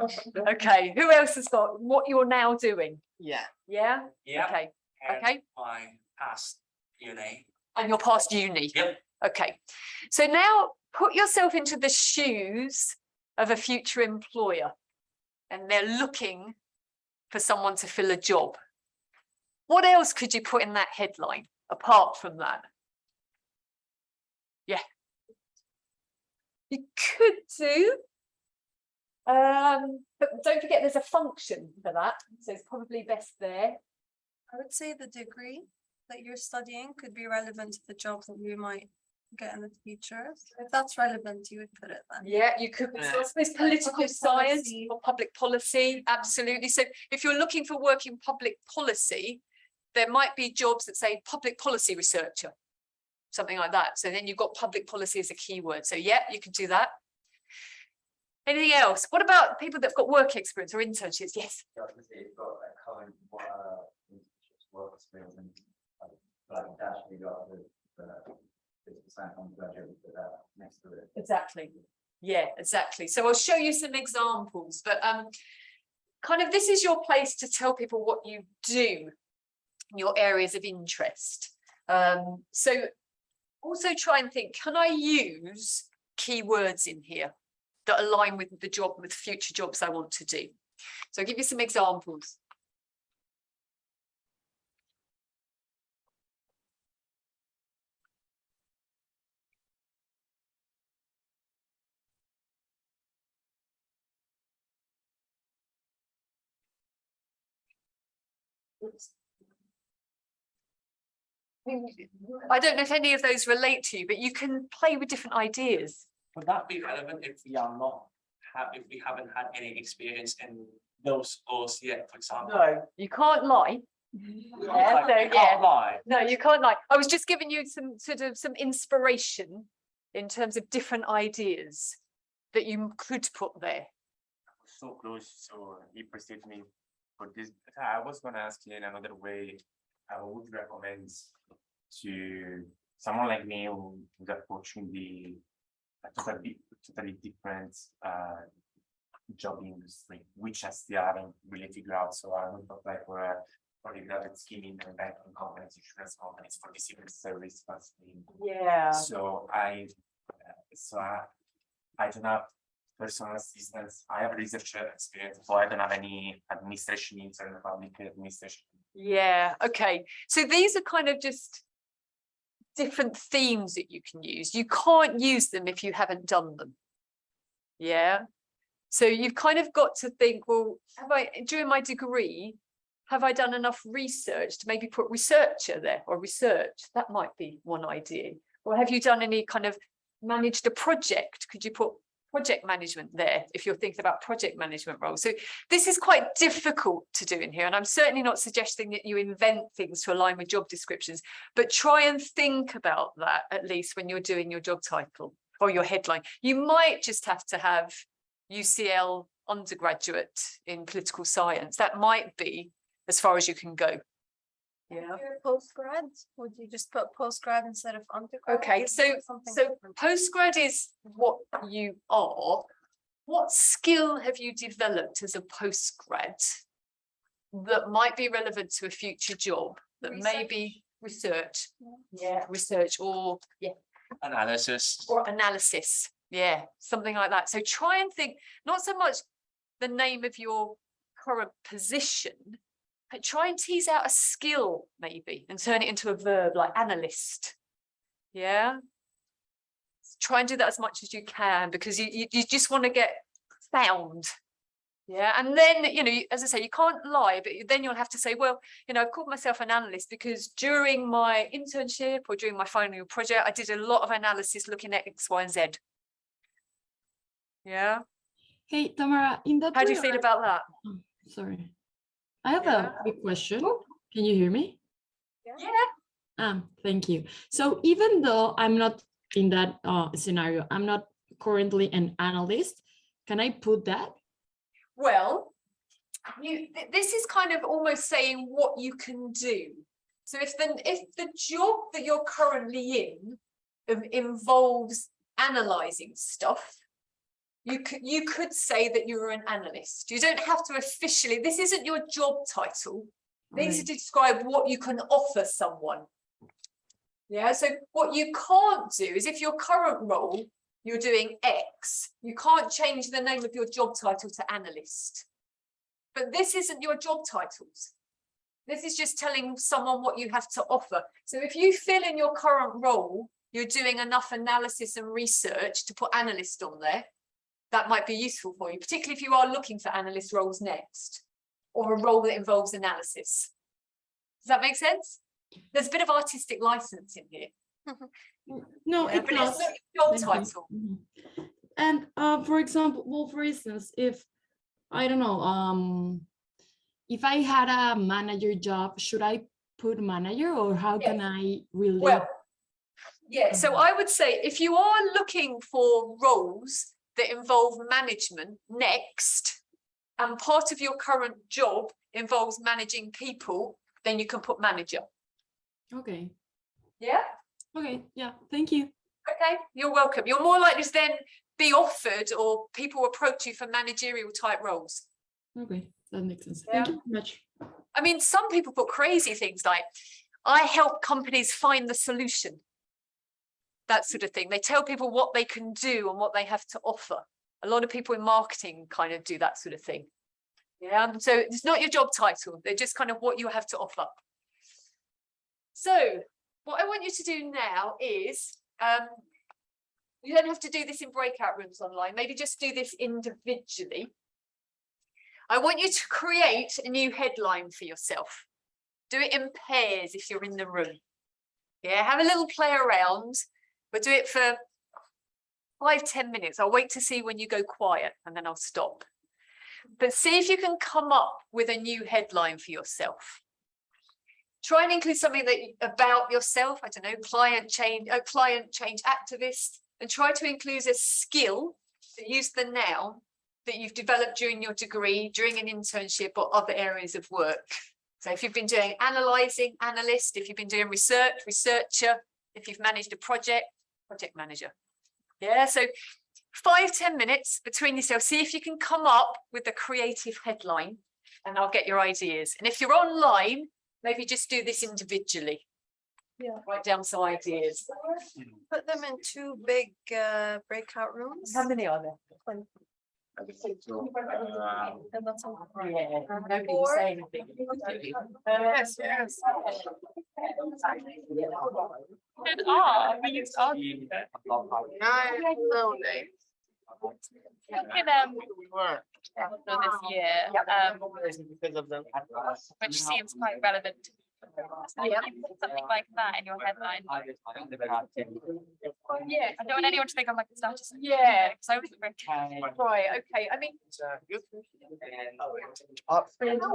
Okay. Who else has got what you're now doing? Yeah. Yeah. Yeah. Okay. And Okay. my past uni. And you're past uni. Yep. Okay. So now put yourself into the shoes of a future employer, and they're looking for someone to fill a job. What else could you put in that headline apart from that? Yeah. You could do, but don't forget there's a function for that, so it's probably best there. I would say the degree that you're studying could be relevant to the jobs that you might get in the future. So if that's relevant, you would put it then. Yeah, you could. Yeah. So I suppose political Public science policy. or public policy, absolutely. So if you're looking for work in public policy, there might be jobs that say public policy researcher, something like that. So then you've got public policy as a keyword. So yeah, you can do that. Anything else? What about people that've got work experience or internships? Yes. Obviously, you've got that current work experience and like actually got the 50% undergraduate with that next to it. Exactly. Yeah, exactly. So I'll show you some examples, but kind of this is your place to tell people what you do, your areas of interest. So also try and think, can I use keywords in here that align with the job, with future jobs I want to do? So I'll give you some examples. Oops. I don't know if any of those relate to you, but you can play with different ideas. Would that be relevant if we are not if we haven't had any experience in those schools yet, for example? No, you can't lie. Like, so, you can't lie. No, you can't lie. I was just giving you some sort of some inspiration in terms of different ideas that you could put there. So close, so he perceived me for this. I was gonna ask you in another way. I would recommend to someone like me who's approaching the totally different job industry, which I still haven't really figured out. So I would apply for a graduate scheme in banking companies, insurance companies, for the civil service. Yeah. So I don't have personal assistance. I have research experience, so I don't have any administration intern public administration. Yeah. Okay. So these are kind of just different themes that you can use. You can't use them if you haven't done them. Yeah. So you've kind of got to think, well, have I, during my degree, have I done enough research to maybe put researcher there or research? That might be one idea. Or have you done any kind of managed a project? Could you put project management there if you're thinking about project management roles? So this is quite difficult to do in here, and I'm certainly not suggesting that you invent things to align with job descriptions, but try and think about that at least when you're doing your job title or your headline. You might just have to have UCL undergraduate in political science. That might be as far as you can go. Yeah. Postgrad, would you just put postgrad instead of undergrad? Okay, so Something different. postgrad is what you are. What skill have you developed as a postgrad that might be relevant to a future job, that may be research? Yeah, research or Analysis. or analysis. Yeah, something like that. So try and think not so much the name of your current position, but try and tease out a skill maybe and turn it into a verb like analyst. Yeah. Try and do that as much as you can, because you just want to get found. Yeah. And then, you know, as I say, you can't lie, but then you'll have to say, well, you know, I've called myself an analyst because during my internship or during my final year project, I did a lot of analysis looking at X, Y, and Z. Yeah. Hey, Tamara, in that How do way you feel of- about that? Oh, sorry. I have Yeah. a quick question. Can you hear me? Yeah. Thank you. So even though I'm not in that scenario, I'm not currently an analyst, can I put that? Well, this is kind of almost saying what you can do. So if the job that you're currently in involves analyzing stuff, you could say that you're an analyst. You don't have to officially, this isn't your job title. These are to describe what you can offer someone. Yeah, so what you can't do is if your current role, you're doing X, you can't change the name of your job title to analyst. But this isn't your job titles. This is just telling someone what you have to offer. So if you feel in your current role, you're doing enough analysis and research to put analyst on there, that might be useful for you, particularly if you are looking for analyst roles next, or a role that involves analysis. Does that make sense? There's a bit of artistic license in here. No, Yeah, it but does. it's not your job Thank you. title. Mhm. And for example, well, for instance, if I don't know, if I had a manager job, should I put manager, or how can I relate? Well, yeah, so I would say if you are looking for roles that involve management next, and part of your current job involves managing people, then you can put manager. Okay. Yeah. Okay. Yeah. Thank you. Okay, you're welcome. You're more likely to then be offered or people approach you for managerial type roles. Okay, that makes sense. Yeah. Thank you very much. I mean, some people put crazy things like, I help companies find the solution. That sort of thing. They tell people what they can do and what they have to offer. A lot of people in marketing kind of do that sort of thing. Yeah, so it's not your job title. They're just kind of what you have to offer. So what I want you to do now is, you don't have to do this in breakout rooms online. Maybe just do this individually. I want you to create a new headline for yourself. Do it in pairs if you're in the room. Yeah, have a little play around. We'll do it for 5-10 minutes. I'll wait to see when you go quiet and then I'll stop. But see if you can come up with a new headline for yourself. Try and include something that about yourself. I don't know, client change activist, and try to include a skill that use the noun that you've developed during your degree, during an internship or other areas of work. So if you've been doing analyzing, analyst, if you've been doing research, researcher, if you've managed a project, project manager. Yeah, so 5-10 minutes between yourself. See if you can come up with a creative headline and I'll get your ideas. And if you're online, maybe just do this individually. Yeah, write down some ideas. Put them in 2 big breakout rooms. How many are there? And that's all. Yeah, nobody will Or- say anything. Yes, yes. Good. Ah, we used to No name. We were. for this year, Because of the. which seems quite relevant. Yeah. Something like that in your headline. Yeah. I don't want anyone to think I'm like a status. Yeah. So I was right. Okay. I mean,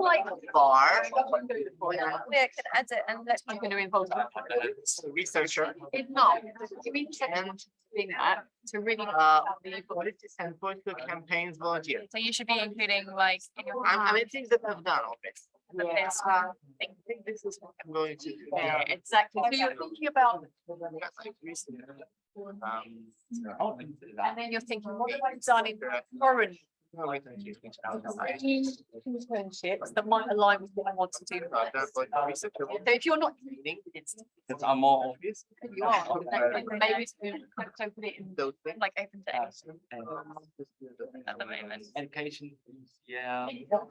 like Bar. we can add it and let I'm going to involve Researcher. It's not. You mean doing that to really. Politics and political campaigns volunteer. So you should be including like in your. I mean, things that I've done already. This I think this is what I'm going to do. yeah, exactly. So you're thinking about, and then you're thinking, what have I done in foreign internships that might align with what I want to do? So if you're not reading, it's more obvious. you are, then maybe to put it in Those things. like open text at the moment. Education, yeah. I'm gonna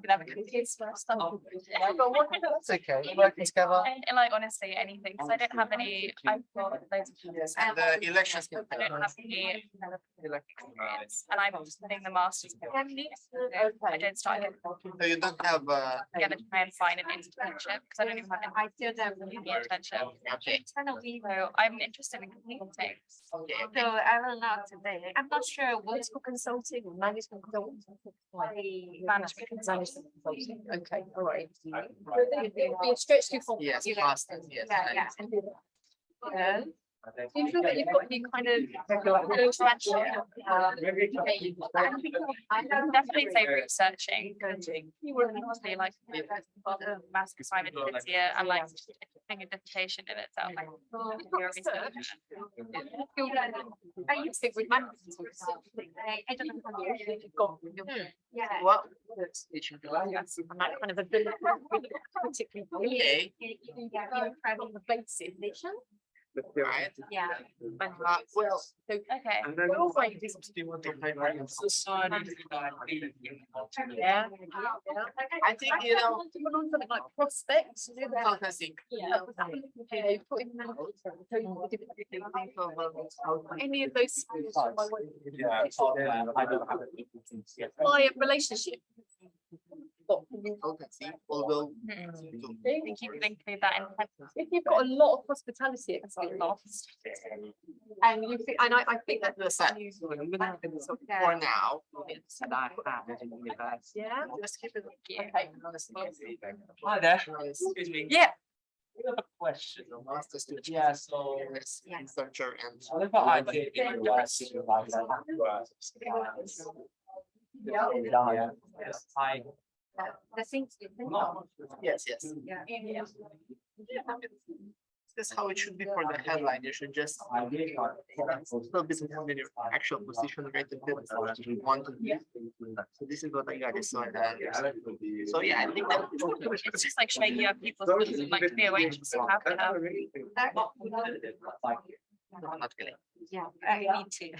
have a kids first. That's okay, we're working together. And like honestly, anything, because I don't have any, I've got loads of And the elections. I don't have any experience, and I'm just doing the masters. I don't start again. So you don't have, I'm gonna try and find an internship, because I don't even have an internship. So I'm interested in completing. So I will know today. I'm not sure what's for consulting or management consulting. Management consulting. Okay, all right. It'd be a stretch too far. yes, You know. masters, yes. Yeah. Do you feel that you've got any kind of interaction? I would definitely say researching. You would be like mass assignment this year and like doing a dissertation in itself. Like, your research. I used to think with I don't know how you've got. Yeah. What? That's that kind of ability. Particularly. Okay. You try on the basis. Right. Yeah. Well, Okay. and then Well, do you want to play right? Yeah. I think, you know, Something like prospects. consultancy. Yeah. Any of those skills. Client relationship. Consultancy, although. Think you can include that in. If you've got a lot of hospitality experience. And you think, and I think that The set. For now. yeah. Just keep it. Okay. Hi there, excuse me. Yeah. I have a question. Master student. Yeah, so. Researcher and. Whatever I did in university, like, I. The things. Yes, yes. Yeah. This is how it should be for the headline. You should just. Still be more than your actual position rated business that you want to be. So this is what I got. So yeah, I think that. It's just like showing you have people who would like to be a waitress and have to have. No, not really. Yeah, I need to.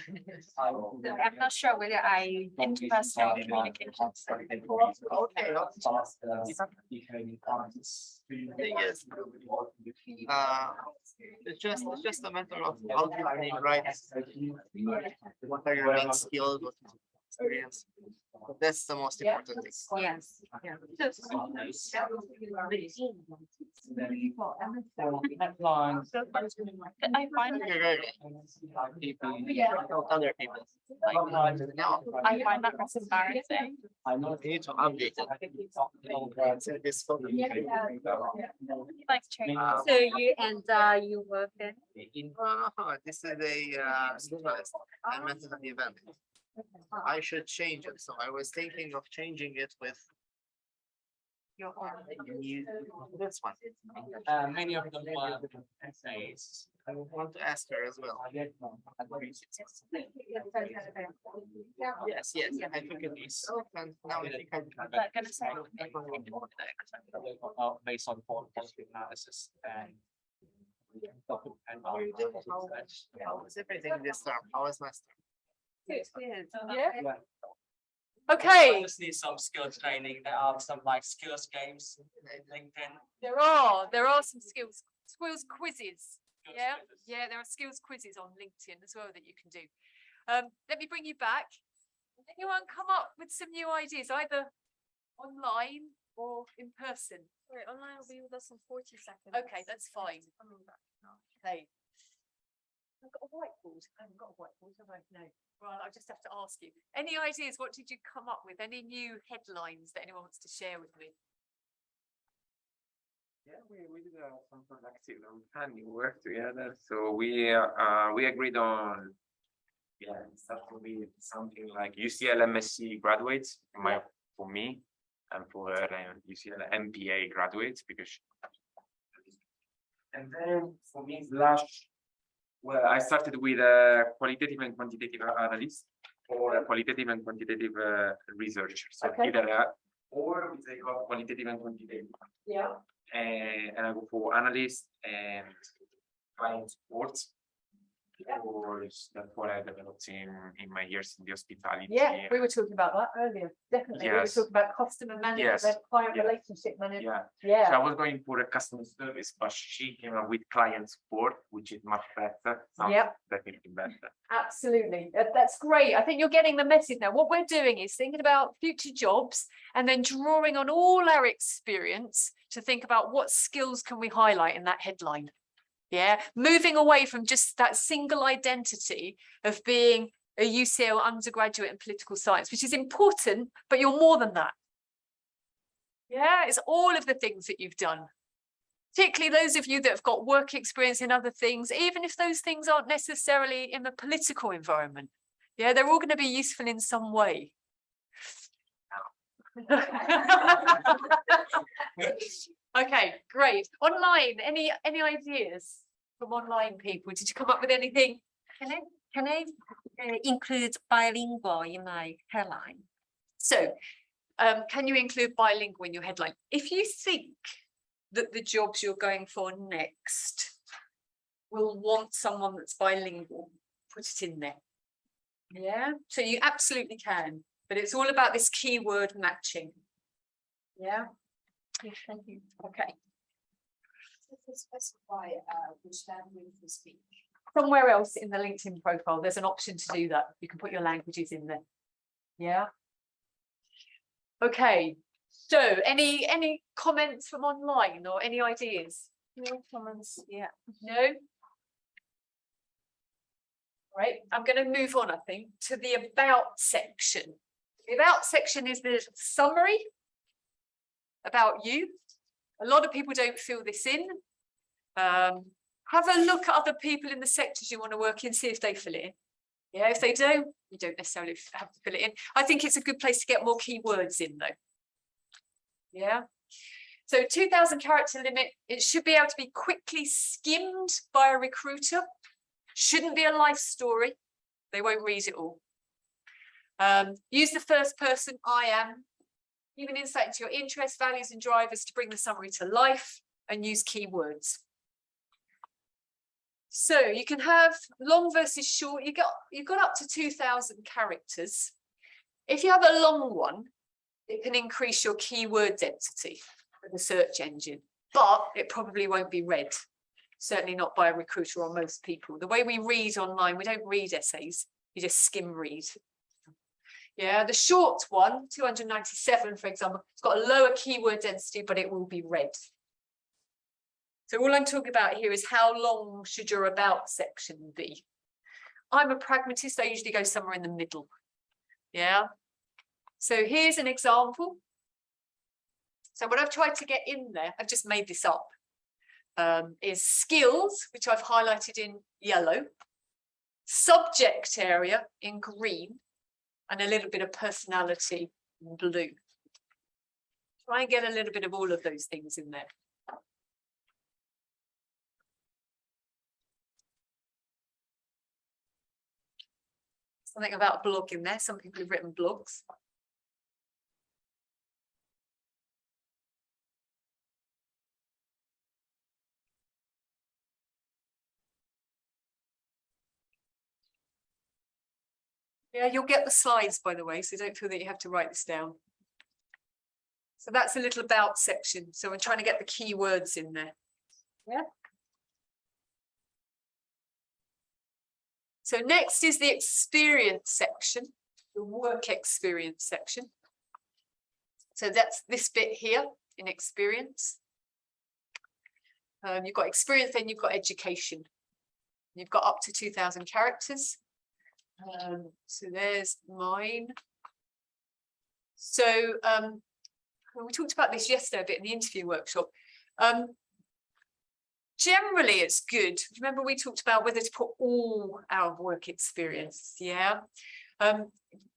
I'm not sure whether I. Interpersonal communications. Okay. Yes. It's just a matter of how to name right. What are your main skills? What is your experience? That's the most important thing. Yes. Yeah. I find Other people. I find that less embarrassing. You need to update it. So this photo. Like change. So you you work in. This is a journalist. I met at the event. I should change it. So I was thinking of changing it with Your own. this one. Many of them were essays. I want to ask her as well. Yes, yes, I think it is. And now I think I'm gonna say. Based on qualitative analysis and. how are you doing? How is everything this term? How is last term? Yeah. Okay. Just need some skills training. There are some like skills games in LinkedIn. There are some skills quizzes. Skills Yeah, quizzes. yeah, there are skills quizzes on LinkedIn as well that you can do. Let me bring you back. Anyone come up with some new ideas, either online or in person? Sorry, online will be with us in 40 seconds. Okay, that's fine. Coming back now. Okay. I've got a whiteboard. I haven't got a whiteboard, have I? No. Well, I'll just have to ask you. Any ideas? What did you come up with? Any new headlines that anyone wants to share with me? Yeah, we did some productive new work together. So we agreed on, yeah, it's have to be something like UCL MSc graduates for me, and for her UCL MPA graduates, because and then for me slash, well, I started with a qualitative and quantitative analyst, or a qualitative and quantitative researcher. So Okay. either or we take off qualitative and quantitative. Yeah. And I go for analyst and client support. Because that's what I developed in my years in the hospitality. Yeah, we were talking about that earlier. Definitely. We were Yes. talking about customer management, Yes. client Yeah. relationship management. Yeah. So I Yeah. was going for a customer service, but she came up with client support, which is much better. Sounds Yep. definitely better. Absolutely. That's great. I think you're getting the message now. What we're doing is thinking about future jobs and then drawing on all our experience to think about what skills can we highlight in that headline. Yeah, moving away from just that single identity of being a UCL undergraduate in political science, which is important, but you're more than that. Yeah, it's all of the things that you've done. Particularly those of you that have got work experience in other things, even if those things aren't necessarily in the political environment. Yeah, they're all going to be useful in some way. Okay, great. Online, any ideas from online people? Did you come up with anything? Can I include bilingual in my headline? So, can you include bilingual in your headline? If you think that the jobs you're going for next will want someone that's bilingual, put it in there. Yeah, so you absolutely can, but it's all about this keyword matching. Yeah. Yes, thank you. Okay. Specify which language we speak. Somewhere else in the LinkedIn profile, there's an option to do that. You can put your languages in there. Yeah. Okay. So any comments from online or any ideas? No comments, yeah. No? Right, I'm going to move on, I think, to the about section. The about section is the summary about you. A lot of people don't fill this in. Have a look at other people in the sectors you want to work in, see if they fill it in. Yeah, if they don't, you don't necessarily have to fill it in. I think it's a good place to get more keywords in though. Yeah. So 2,000 character limit, it should be able to be quickly skimmed by a recruiter. Shouldn't be a life story. They won't read it all. Use the first person, I am. Give an insight into your interests, values, and drivers to bring the summary to life, and use keywords. So you can have long versus short. You've got up to 2,000 characters. If you have a long one, it can increase your keyword density for the search engine, but it probably won't be read. Certainly not by a recruiter or most people. The way we read online, we don't read essays, you just skim read. Yeah, the short one, 297, for example, it's got a lower keyword density, but it will be read. So all I'm talking about here is how long should your about section be? I'm a pragmatist, I usually go somewhere in the middle. Yeah. So here's an example. So what I've tried to get in there, I've just made this up, is skills, which I've highlighted in yellow, subject area in green, and a little bit of personality in blue. Try and get a little bit of all of those things in there. Something about a blog in there. Some people have written blogs. Yeah, you'll get the slides, by the way, so don't feel that you have to write this down. So that's a little about section. So we're trying to get the keywords in there. Yeah. So So next is the experience section, the work experience section. So that's this bit here in experience. You've got experience, then you've got education. You've got up to 2,000 characters. So there's mine. So we talked about this yesterday a bit in the interview workshop. Generally, it's good. Remember, we talked about whether to put all our work experience. Yeah.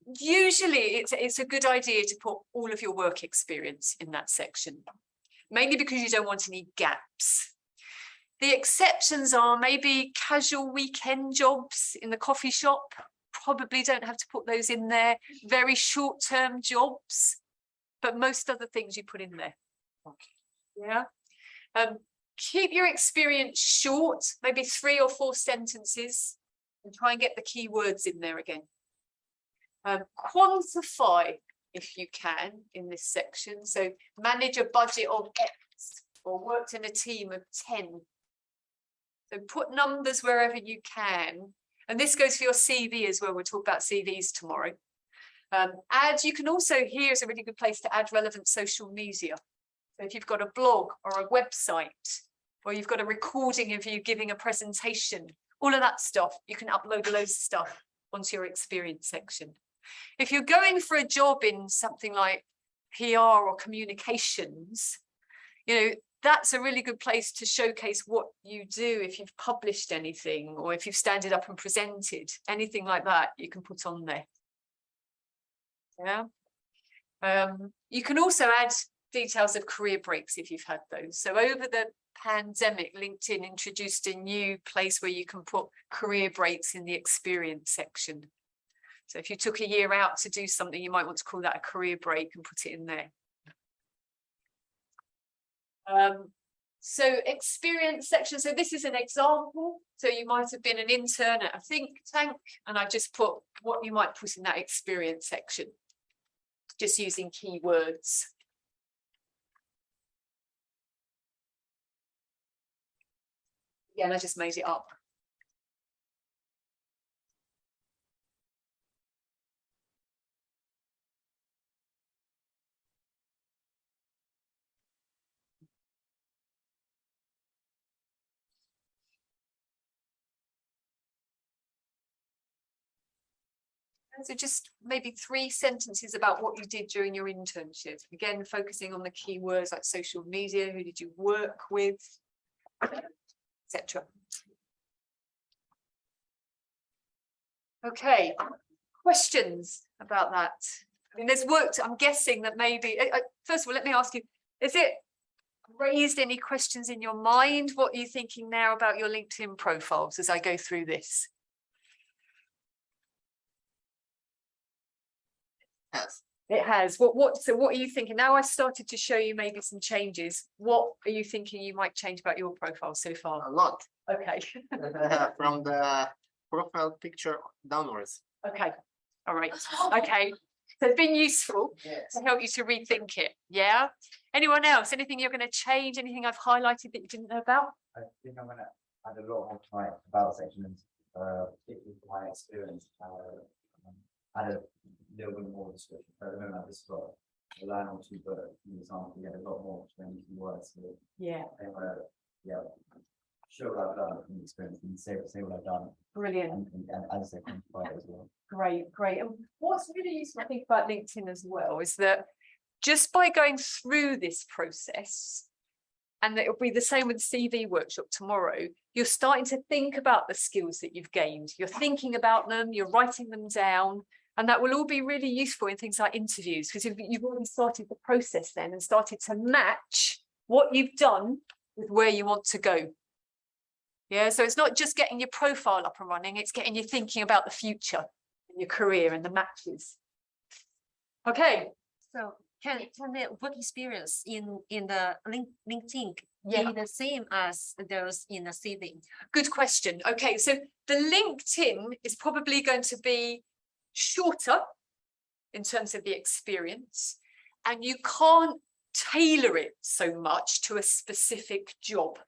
Usually, it's a good idea to put all of your work experience in that section, mainly because you don't want any gaps. The exceptions are maybe casual weekend jobs in the coffee shop. Probably don't have to put those in there. Very short-term jobs, but most other things you put in there. Yeah. Keep your experience short, maybe 3 or 4 sentences, and try and get the key words in there again. Quantify if you can in this section. So manage a budget of X or worked in a team of 10. So put numbers wherever you can. And this goes for your CV as well. We'll talk about CVs tomorrow. You can also, here is a really good place to add relevant social media. So if you've got a blog or a website, or you've got a recording of you giving a presentation, all of that stuff, you can upload loads of stuff onto your experience section. If you're going for a job in something like PR or communications, you know, that's a really good place to showcase what you do. If you've published anything, or if you've standed up and presented, anything like that, you can put on there. Yeah. You can also add details of career breaks if you've had those. So over the pandemic, LinkedIn introduced a new place where you can put career breaks in the experience section. So if you took a year out to do something, you might want to call that a career break and put it in there. So experience section. So this is an example. So you might have been an intern at a think tank, and I just put what you might put in that experience section, just using keywords. Yeah, and I just made it up. So just maybe 3 sentences about what you did during your internship. Again, focusing on the key words like social media, who did you work with, etc. Okay, questions about that? I mean, there's worked, I'm guessing that maybe, first of all, let me ask you, is it raised any questions in your mind? What are you thinking now about your LinkedIn profiles as I go through this? Yes. It has. So what are you thinking? Now I started to show you maybe some changes. What are you thinking you might change about your profile so far? A lot. Okay. From the profile picture downwards. Okay. All right. Okay. So it's been useful to help you to rethink it. Yeah. Anyone else? Anything you're going to change? Anything I've highlighted that you didn't know about? I think I'm gonna add a lot more to my about section, and particularly from my experience, add a little bit more description. At the moment, this is what a line or two, but in example, you get a lot more training words. So Yeah. I want to, yeah, show what I've done from experience and say what I've done. Brilliant. And as I quantify it as well. Great, great. And what's really useful, I think, about LinkedIn as well is that just by going through this process, and it'll be the same with the CV workshop tomorrow, you're starting to think about the skills that you've gained. You're thinking about them, you're writing them down, and that will all be really useful in things like interviews, because you've already started the process then and started to match what you've done with where you want to go. Yeah, so it's not just getting your profile up and running, it's getting you thinking about the future and your career and the matches. Okay. So can the work experience in the LinkedIn Yeah. be the same as those in the CV? Good question. Okay, so the LinkedIn is probably going to be shorter in terms of the experience, and you can't tailor it so much to a specific job.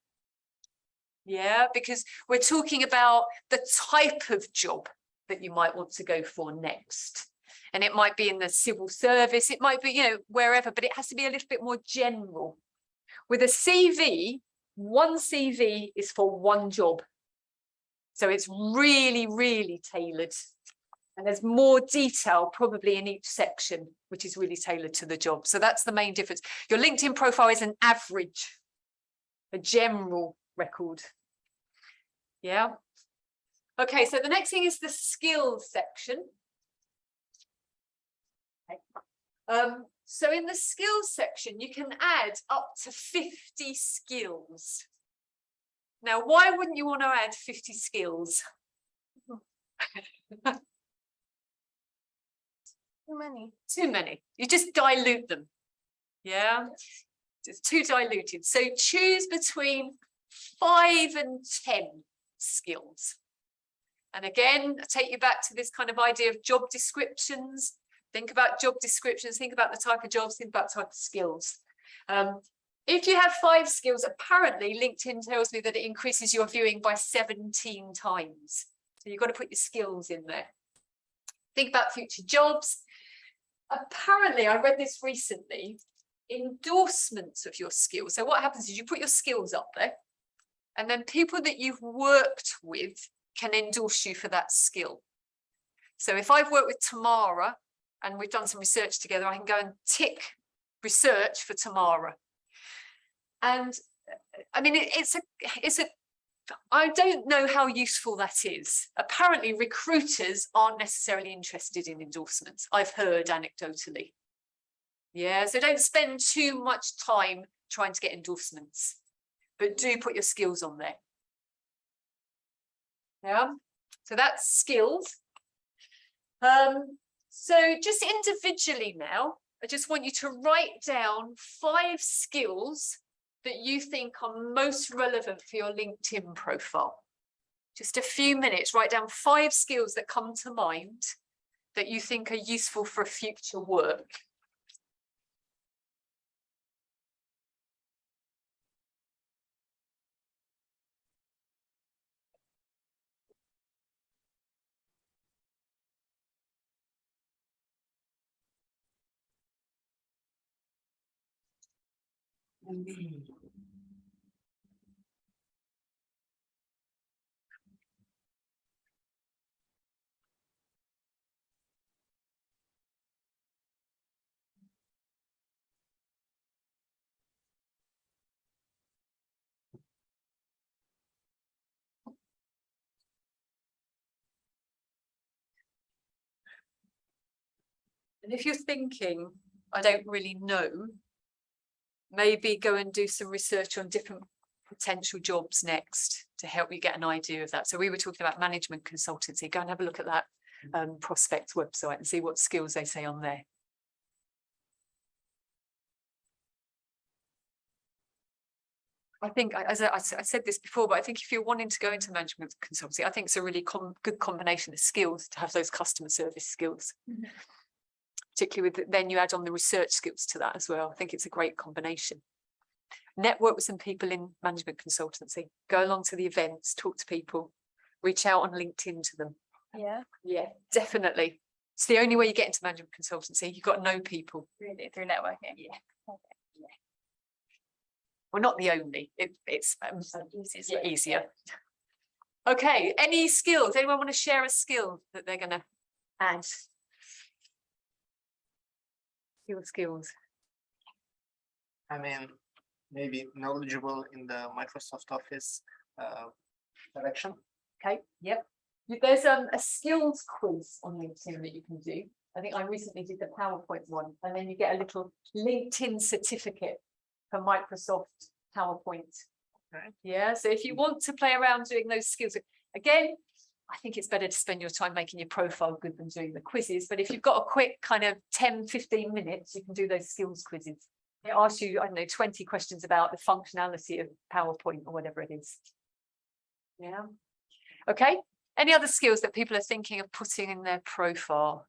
Yeah, because we're talking about the type of job that you might want to go for next. And it might be in the civil service, it might be, you know, wherever, but it has to be a little bit more general. With a CV, one CV is for one job. So it's really, really tailored. And there's more detail probably in each section, which is really tailored to the job. So that's the main difference. Your LinkedIn profile is an average, a general record. Yeah. Okay, so the next thing is the skills section. Okay. So in the skills section, you can add up to 50 skills. Now, why wouldn't you want to add 50 skills? Too many. Too many. You just dilute them. Yeah, it's too diluted. So choose between 5 and 10 skills. And again, I take you back to this kind of idea of job descriptions. Think about job descriptions, think about the type of jobs, think about the type of skills. If you have 5 skills, apparently LinkedIn tells me that it increases your viewing by 17 times. So you've got to put your skills in there. Think about future jobs. Apparently, I read this recently, endorsements of your skills. So what happens is you put your skills up there, and then people that you've worked with can endorse you for that skill. So if I've worked with Tamara and we've done some research together, I can go and tick research for Tamara. And I mean, I don't know how useful that is. Apparently, recruiters aren't necessarily interested in endorsements. I've heard anecdotally. Yeah, so don't spend too much time trying to get endorsements, but do put your skills on there. Yeah, so that's skills. So just individually now, I just want you to write down 5 skills that you think are most relevant for your LinkedIn profile. Just a few minutes, write down 5 skills that come to mind that you think are useful for future work. And if you're thinking, I don't really know, maybe go and do some research on different potential jobs next to help you get an idea of that. So we were talking about management consultancy. Go and have a look at that prospect website and see what skills they say on there. I think, as I said this before, but I think if you're wanting to go into management consultancy, I think it's a really good combination of skills to have those customer service skills. Mm-hmm. Particularly with, then you add on the research skills to that as well. I think it's a great combination. Network with some people in management consultancy. Go along to the events, talk to people, reach out on LinkedIn to them. Yeah, definitely. It's the only way you get into management consultancy. You've got to know people. Really, through networking. Yeah. Okay. Yeah. Well, not the only. It's easier. Okay. Any skills? Anyone want to share a skill that they're going to add? Your skills. I mean, maybe knowledgeable in the Microsoft Office direction. Okay, yep. There's a skills quiz on LinkedIn that you can do. I think I recently did the PowerPoint one, and then you get a little LinkedIn certificate for Microsoft PowerPoint. Okay. Yeah, so if you want to play around doing those skills, again, I think it's better to spend your time making your profile good than doing the quizzes. But if you've got a quick kind of 10, 15 minutes, you can do those skills quizzes. It asks you, I don't know, 20 questions about the functionality of PowerPoint or whatever it is. Yeah. Okay. Any other skills that people are thinking of putting in their profile?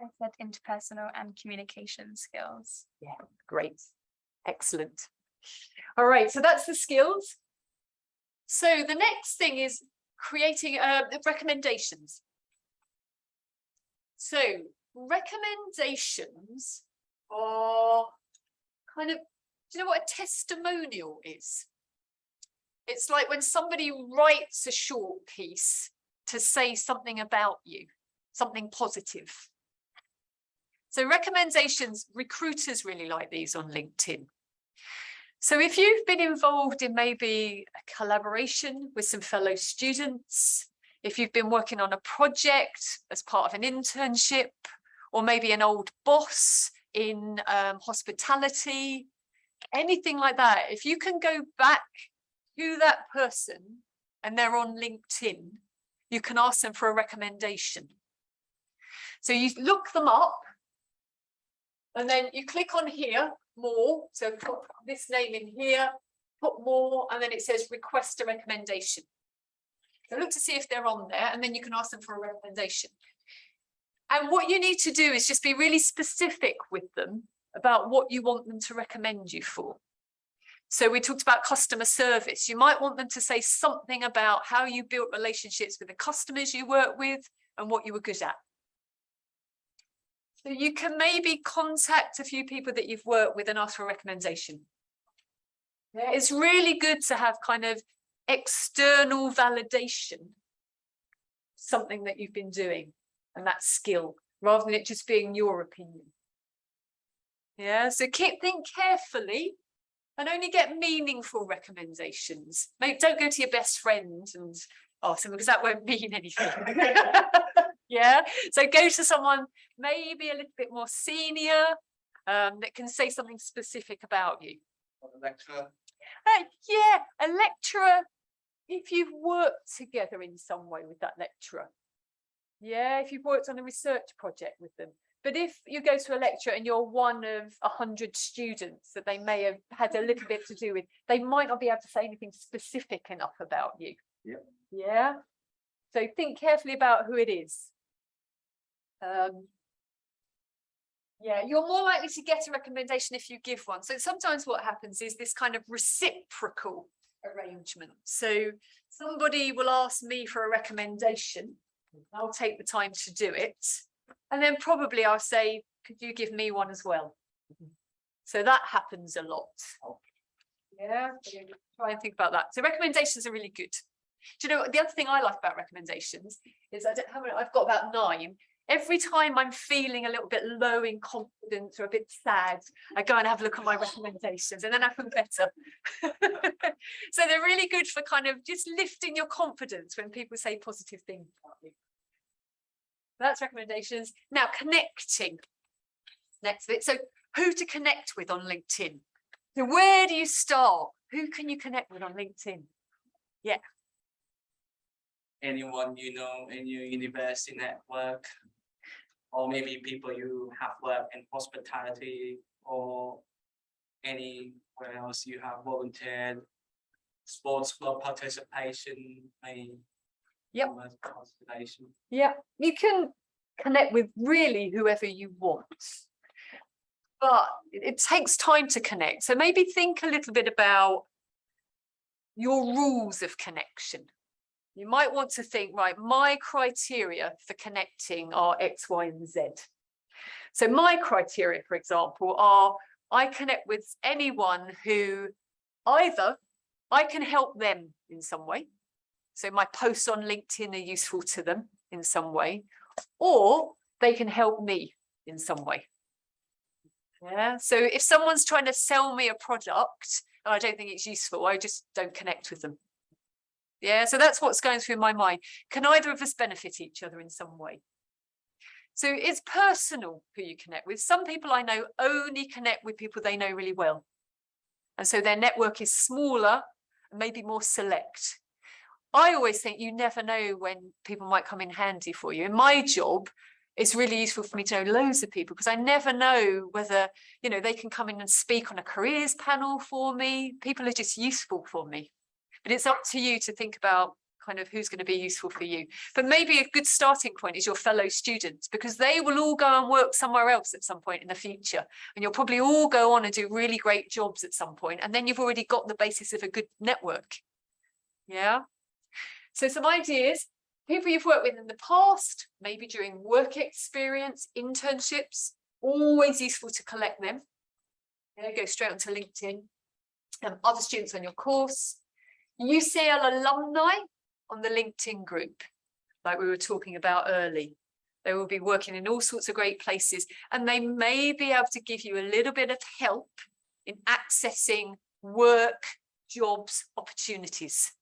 I said interpersonal and communication skills. Yeah, great. Excellent. All right, so that's the skills. So the next thing is creating recommendations. So recommendations are kind of, do you know what a testimonial is? It's like when somebody writes a short piece to say something about you, something positive. So recommendations, recruiters really like these on LinkedIn. So if you've been involved in maybe a collaboration with some fellow students, if you've been working on a project as part of an internship, or maybe an old boss in hospitality, anything like that, if you can go back to that person and they're on LinkedIn, you can ask them for a recommendation. So you look them up and then you click on here, more, so put this name in here, put more, and then it says request a recommendation. So look to see if they're on there, and then you can ask them for a recommendation. And what you need to do is just be really specific with them about what you want them to recommend you for. So we talked about customer service. You might want them to say something about how you built relationships with the customers you work with and what you were good at. So you can maybe contact a few people that you've worked with and ask for a recommendation. Yeah, it's really good to have kind of external validation, something that you've been doing and that skill, rather than it just being your opinion. Yeah, so think carefully and only get meaningful recommendations. Maybe don't go to your best friend and ask them, because that won't mean anything. Yeah, so go to someone maybe a little bit more senior that can say something specific about you. Or a lecturer. Yeah, a lecturer, if you've worked together in some way with that lecturer. Yeah, if you've worked on a research project with them. But if you go to a lecture and you're one of 100 students that they may have had a little bit to do with, they might not be able to say anything specific enough about you. Yep. Yeah. So think carefully about who it is. Yeah, you're more likely to get a recommendation if you give one. So sometimes what happens is this kind of reciprocal arrangement. So somebody will ask me for a recommendation. I'll take the time to do it. And then probably I'll say, could you give me one as well? So that happens a lot. Yeah, try and think about that. So recommendations are really good. Do you know what, the other thing I like about recommendations is I've got about 9. Every time I'm feeling a little bit low in confidence or a bit sad, I go and have a look at my recommendations and then I feel better. So they're really good for kind of just lifting your confidence when people say positive things about you. That's recommendations. Now connecting, next bit. So who to connect with on LinkedIn. So where do you start? Who can you connect with on LinkedIn? Yeah. Anyone you know in your university network, or maybe people you have worked in hospitality, or anywhere else you have volunteered, sports club participation, maybe. Yep. Constellation. Yeah, you can connect with really whoever you want, but it takes time to connect. So maybe think a little bit about your rules of connection. You might want to think, right, my criteria for connecting are X, Y, and Z. So my criteria, for example, are I connect with anyone who either I can help them in some way. So my posts on LinkedIn are useful to them in some way, or they can help me in some way. Yeah. So if someone's trying to sell me a product and I don't think it's useful, I just don't connect with them. Yeah, so that's what's going through my mind. Can either of us benefit each other in some way? So it's personal who you connect with. Some people I know only connect with people they know really well. And so their network is smaller and maybe more select. I always think you never know when people might come in handy for you. In my job, it's really useful for me to know loads of people because I never know whether, they can come in and speak on a careers panel for me. People are just useful for me. But it's up to you to think about kind of who's going to be useful for you. But maybe a good starting point is your fellow students, because they will all go and work somewhere else at some point in the future. And you'll probably all go on and do really great jobs at some point. And then you've already got the basis of a good network. Yeah. So some ideas, people you've worked with in the past, maybe during work experience, internships, always useful to collect them. Yeah, go straight onto LinkedIn. Other students on your course, UCL alumni on the LinkedIn group, like we were talking about early. They will be working in all sorts of great places, and they may be able to give you a little bit of help in accessing work, jobs, opportunities.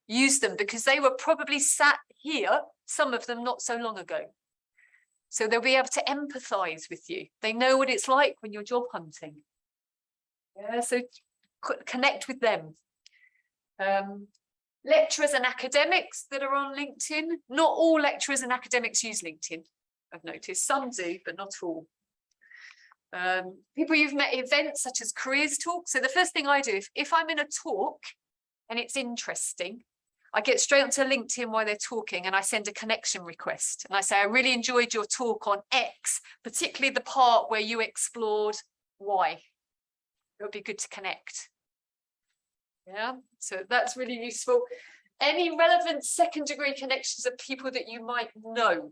Use them because they were probably sat here, some of them not so long ago. So they'll be able to empathize with you. They know what it's like when you're job hunting. Yeah, so connect with them. Lecturers and academics that are on LinkedIn. Not all lecturers and academics use LinkedIn, I've noticed. Some do, but not all. People you've met at events such as careers talk. So the first thing I do, if I'm in a talk and it's interesting, I get straight onto LinkedIn while they're talking and I send a connection request. And I say, I really enjoyed your talk on X, particularly the part where you explored Y. It would be good to connect. Yeah, so that's really useful. Any relevant second degree connections of people that you might know.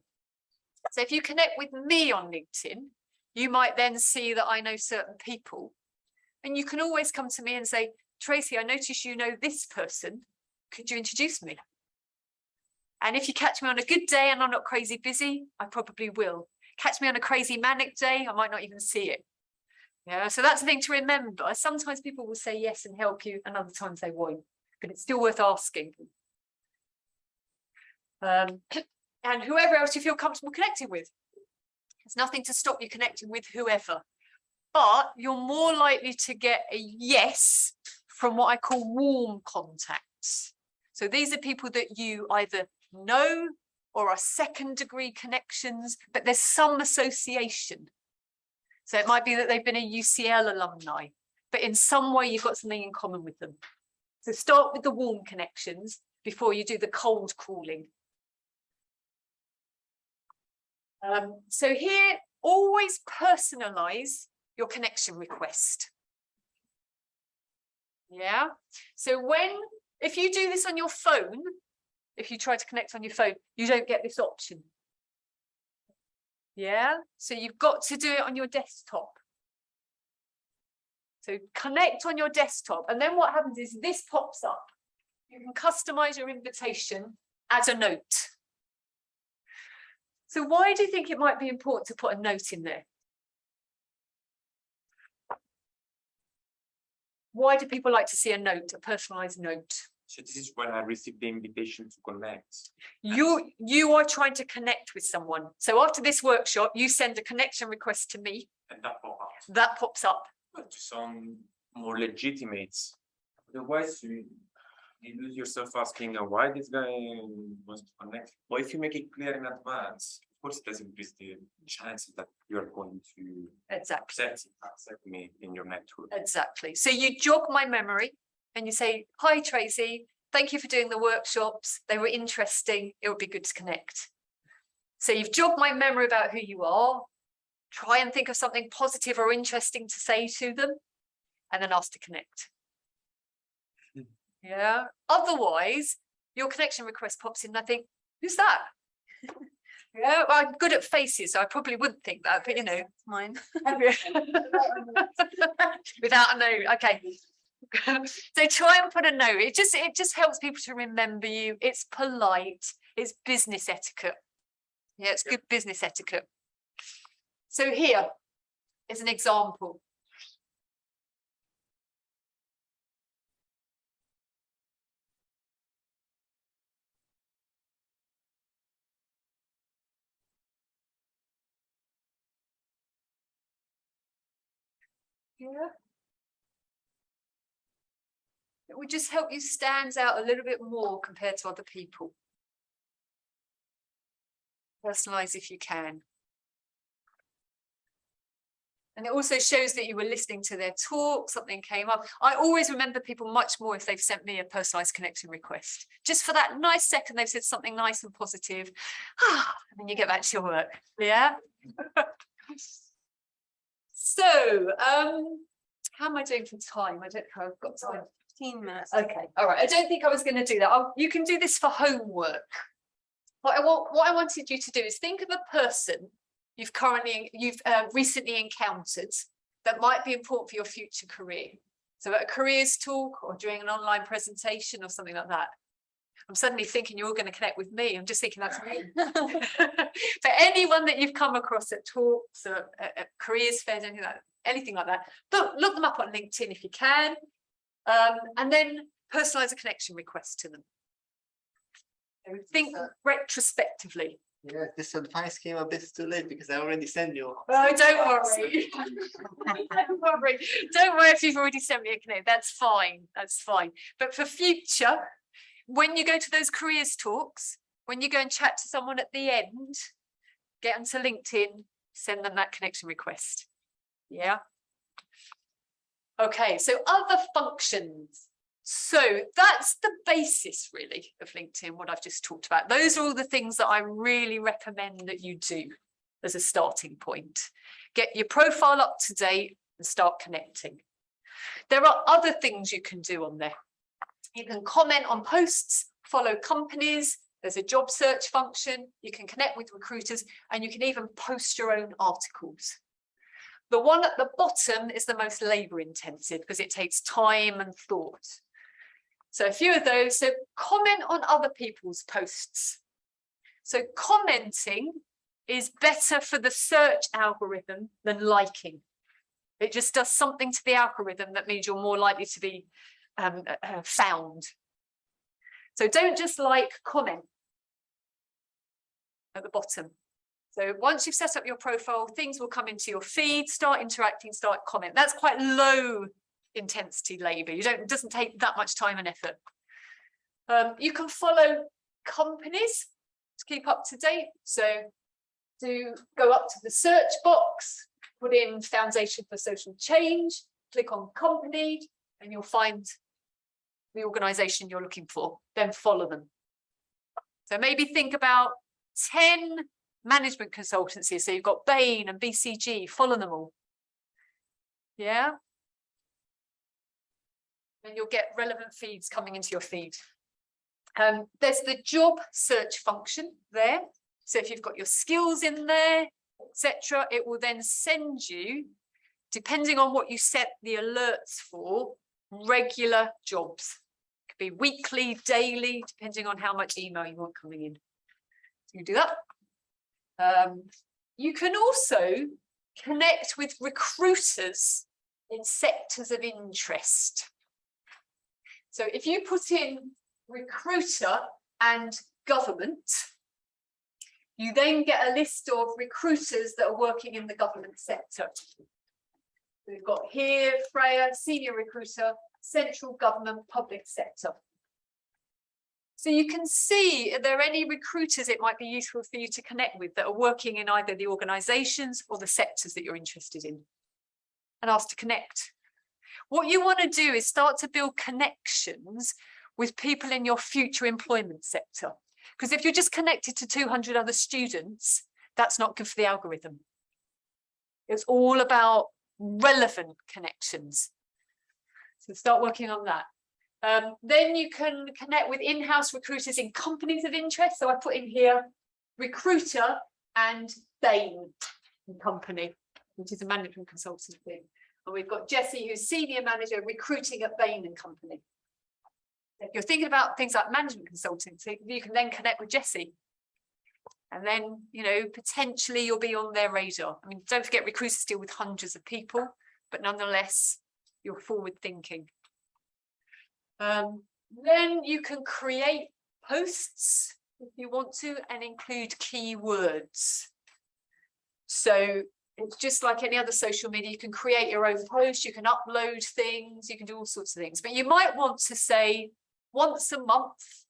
So if you connect with me on LinkedIn, you might then see that I know certain people. And you can always come to me and say, Tracy, I notice you know this person. Could you introduce me? And if you catch me on a good day and I'm not crazy busy, I probably will. Catch me on a crazy manic day, I might not even see it. Yeah, so that's the thing to remember. Sometimes people will say yes and help you, and other times they won't, but it's still worth asking. And whoever else you feel comfortable connecting with. There's nothing to stop you connecting with whoever, but you're more likely to get a yes from what I call warm contacts. So these are people that you either know or are second degree connections, but there's some association. So it might be that they've been a UCL alumni, but in some way you've got something in common with them. So start with the warm connections before you do the cold calling. So here, always personalize your connection request. Yeah. So if you do this on your phone, if you try to connect on your phone, you don't get this option. Yeah. So you've got to do it on your desktop. So connect on your desktop. And then what happens is this pops up. You can customize your invitation as a note. So why do you think it might be important to put a note in there? Why do people like to see a note, a personalized note? So this is when I received the invitation to connect. You are trying to connect with someone. So after this workshop, you send a connection request to me. And that pops up. That pops up. To sound more legitimate. Otherwise, you lose yourself asking why this guy wants to connect. Or if you make it clear in advance, of course, it does increase the chances that you're going to accept me in your network. Exactly. So you jog my memory and you say, hi, Tracy, thank you for doing the workshops. They were interesting. It would be good to connect. So you've jogged my memory about who you are. Try and think of something positive or interesting to say to them, and then ask to connect. Yeah. Otherwise, your connection request pops in and I think, who's that? Yeah, well, I'm good at faces, so I probably wouldn't think that, but you know. Mine. Without a note, okay. So try and put a note. It just helps people to remember you. It's polite. It's business etiquette. Yeah, it's good business etiquette. So here is an example. Yeah. It would just help you stand out a little bit more compared to other people. Personalize if you can. And it also shows that you were listening to their talk, something came up. I always remember people much more if they've sent me a personalized connection request. Just for that nice second, they've said something nice and positive. And then you get back to your work. Yeah. So, how am I doing for time? I don't know how I've got time. 15 minutes. Okay, all right. I don't think I was going to do that. You can do this for homework. What I wanted you to do is think of a person you've recently encountered that might be important for your future career. So at a careers talk or during an online presentation or something like that. I'm suddenly thinking you're all going to connect with me. I'm just thinking that's me. For anyone that you've come across at talks or at careers fairs, anything like that, look them up on LinkedIn if you can. And then personalize a connection request to them. So think retrospectively. Yeah, this advice came a bit too late because I already sent you. Oh, don't worry. Don't worry. Don't worry if you've already sent me a connect. That's fine. That's fine. But for future, when you go to those careers talks, when you go and chat to someone at the end, get onto LinkedIn, send them that connection request. Yeah. Okay, so other functions. So that's the basis really of LinkedIn, what I've just talked about. Those are all the things that I really recommend that you do as a starting point. Get your profile up to date and start connecting. There are other things you can do on there. You can comment on posts, follow companies. There's a job search function. You can connect with recruiters and you can even post your own articles. The one at the bottom is the most labor intensive because it takes time and thought. So a few of those. So comment on other people's posts. So commenting is better for the search algorithm than liking. It just does something to the algorithm that means you're more likely to be found. So don't just like, comment at the bottom. So once you've set up your profile, things will come into your feed, start interacting, start comment. That's quite low intensity labor. It doesn't take that much time and effort. You can follow companies to keep up to date. So go up to the search box, put in Foundation for Social Change, click on company, and you'll find the organization you're looking for. Then follow them. So maybe think about 10 management consultancies. So you've got Bain and BCG, follow them all. Yeah. And you'll get relevant feeds coming into your feed. There's the job search function there. So if you've got your skills in there, etc., it will then send you, depending on what you set the alerts for, regular jobs. It could be weekly, daily, depending on how much email you want coming in. So you do that. You can also connect with recruiters in sectors of interest. So if you put in recruiter and government, you then get a list of recruiters that are working in the government sector. We've got here, Freya, senior recruiter, central government, public sector. So you can see, are there any recruiters it might be useful for you to connect with that are working in either the organizations or the sectors that you're interested in, and ask to connect. What you want to do is start to build connections with people in your future employment sector. Because if you're just connected to 200 other students, that's not good for the algorithm. It's all about relevant connections. So start working on that. Then you can connect with in-house recruiters in companies of interest. So I put in here recruiter and Bain and Company, which is a management consultancy. And we've got Jessie, who's senior manager recruiting at Bain and Company. If you're thinking about things like management consultancy, you can then connect with Jessie. And then, you know, potentially you'll be on their radar. I mean, don't forget recruiters deal with hundreds of people, but nonetheless, you're forward thinking. Then you can create posts if you want to and include keywords. So it's just like any other social media. You can create your own post, you can upload things, you can do all sorts of things. But you might want to say once a month,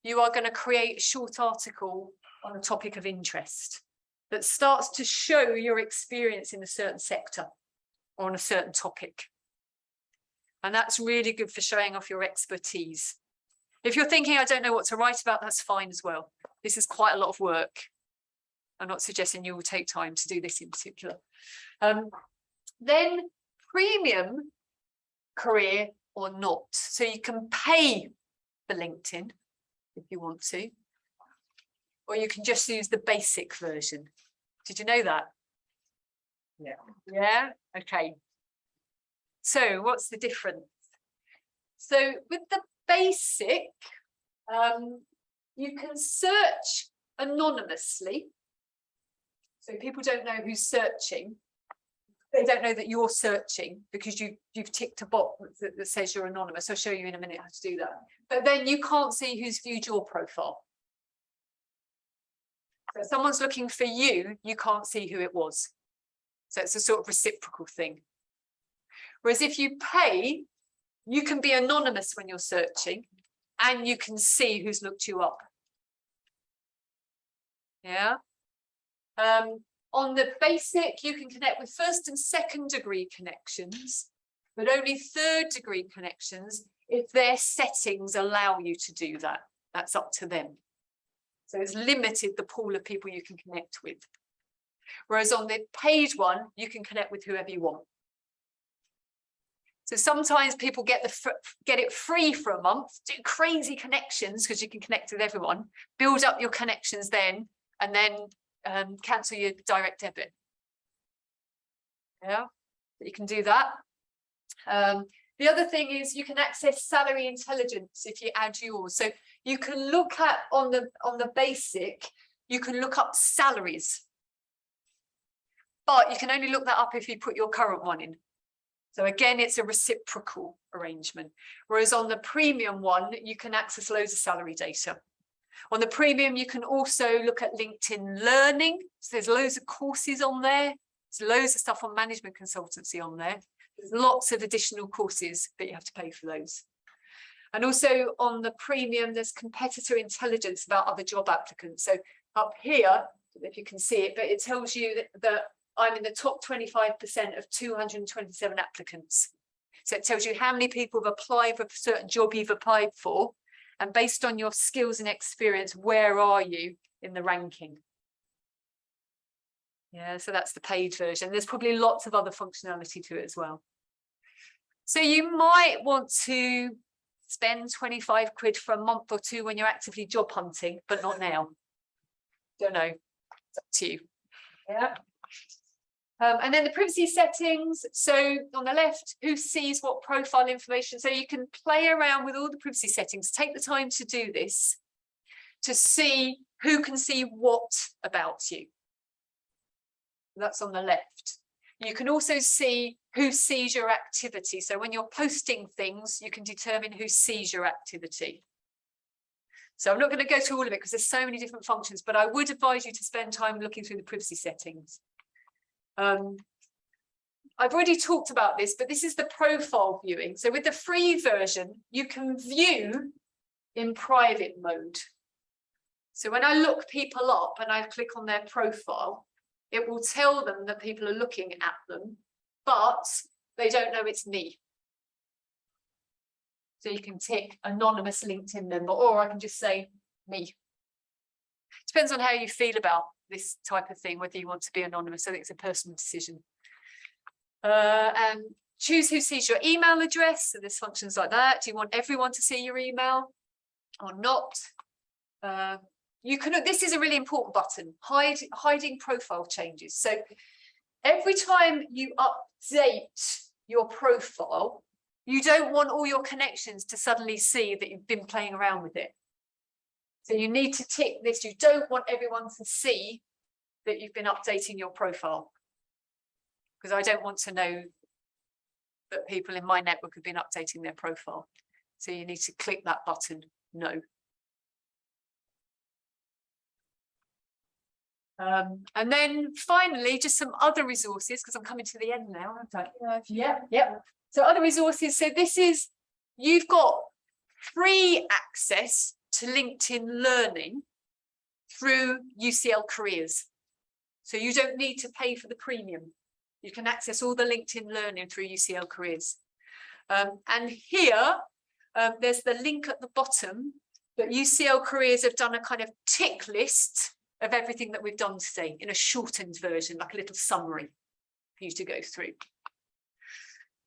you are going to create a short article on a topic of interest that starts to show your experience in a certain sector or on a certain topic. And that's really good for showing off your expertise. If you're thinking, I don't know what to write about, that's fine as well. This is quite a lot of work. I'm not suggesting you will take time to do this in particular. Then premium career or not. So you can pay for LinkedIn if you want to, or you can just use the basic version. Did you know that? Yeah. Yeah, okay. So what's the difference? So with the basic, you can search anonymously. So people don't know who's searching. They don't know that you're searching because you've ticked a box that says you're anonymous. I'll show you in a minute how to do that. But then you can't see who's viewed your profile. So if someone's looking for you, you can't see who it was. So it's a sort of reciprocal thing. Whereas if you pay, you can be anonymous when you're searching and you can see who's looked you up. Yeah. On the basic, you can connect with first and second degree connections, but only third degree connections if their settings allow you to do that. That's up to them. So it's limited the pool of people you can connect with. Whereas on the paid one, you can connect with whoever you want. So sometimes people get it free for a month, do crazy connections because you can connect with everyone, build up your connections then, and then cancel your direct debit. Yeah, you can do that. The other thing is you can access salary intelligence if you add yours. So you can look at on the basic, you can look up salaries. But you can only look that up if you put your current one in. So again, it's a reciprocal arrangement. Whereas on the premium one, you can access loads of salary data. On the premium, you can also look at LinkedIn Learning. So there's loads of courses on there. There's loads of stuff on management consultancy on there. There's lots of additional courses, but you have to pay for those. And also on the premium, there's competitor intelligence about other job applicants. So up here, I don't know if you can see it, but it tells you that I'm in the top 25% of 227 applicants. So it tells you how many people have applied for a certain job you've applied for. And based on your skills and experience, where are you in the ranking? Yeah, so that's the paid version. There's probably lots of other functionality to it as well. So you might want to spend 25 quid for a month or two when you're actively job hunting, but not now. Don't know. It's up to you. Yeah. And then the privacy settings. So on the left, who sees what profile information? So you can play around with all the privacy settings. Take the time to do this to see who can see what about you. That's on the left. You can also see who sees your activity. So when you're posting things, you can determine who sees your activity. So I'm not going to go through all of it because there's so many different functions, but I would advise you to spend time looking through the privacy settings. I've already talked about this, but this is the profile viewing. So with the free version, you can view in private mode. So when I look people up and I click on their profile, it will tell them that people are looking at them, but they don't know it's me. So you can tick anonymous LinkedIn member, or I can just say me. Depends on how you feel about this type of thing, whether you want to be anonymous. I think it's a personal decision. And choose who sees your email address. So there's functions like that. Do you want everyone to see your email or not? You can. This is a really important button. Hiding profile changes. So every time you update your profile, you don't want all your connections to suddenly see that you've been playing around with it. So you need to tick this. You don't want everyone to see that you've been updating your profile, because I don't want to know that people in my network have been updating their profile. So you need to click that button, no. And then finally, just some other resources, because I'm coming to the end now, aren't I? Yeah. So other resources. So this is, you've got free access to LinkedIn Learning through UCL Careers. So you don't need to pay for the premium. You can access all the LinkedIn Learning through UCL Careers. And here, there's the link at the bottom, but UCL Careers have done a kind of tick list of everything that we've done today in a shortened version, like a little summary for you to go through.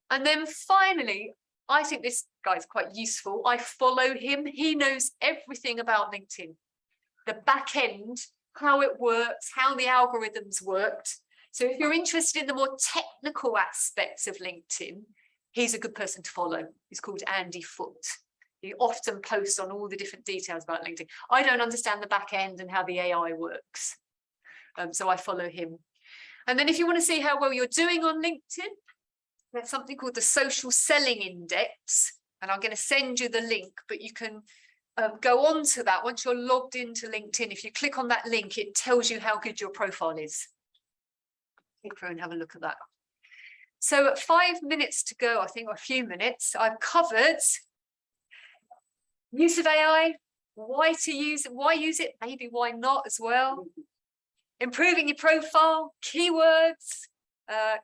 And then finally, I think this guy's quite useful. I follow him. He knows everything about LinkedIn, the back end, how it works, how the algorithms worked. So if you're interested in the more technical aspects of LinkedIn, he's a good person to follow. He's called Andy Foote. He often posts on all the different details about LinkedIn. I don't understand the back end and how the AI works. So I follow him. And then if you want to see how well you're doing on LinkedIn, there's something called the Social Selling Index. And I'm going to send you the link, but you can go on to that once you're logged into LinkedIn. If you click on that link, it tells you how good your profile is. Click through and have a look at that. So at 5 minutes to go, I think, or a few minutes, I've covered use of AI, why to use it, why use it, maybe why not as well. Improving your profile, keywords,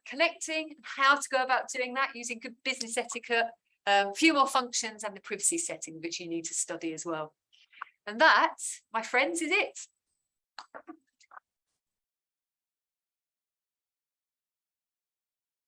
connecting, how to go about doing that using good business etiquette, a few more functions, and the privacy setting, which you need to study as well. And that, my friends, is it.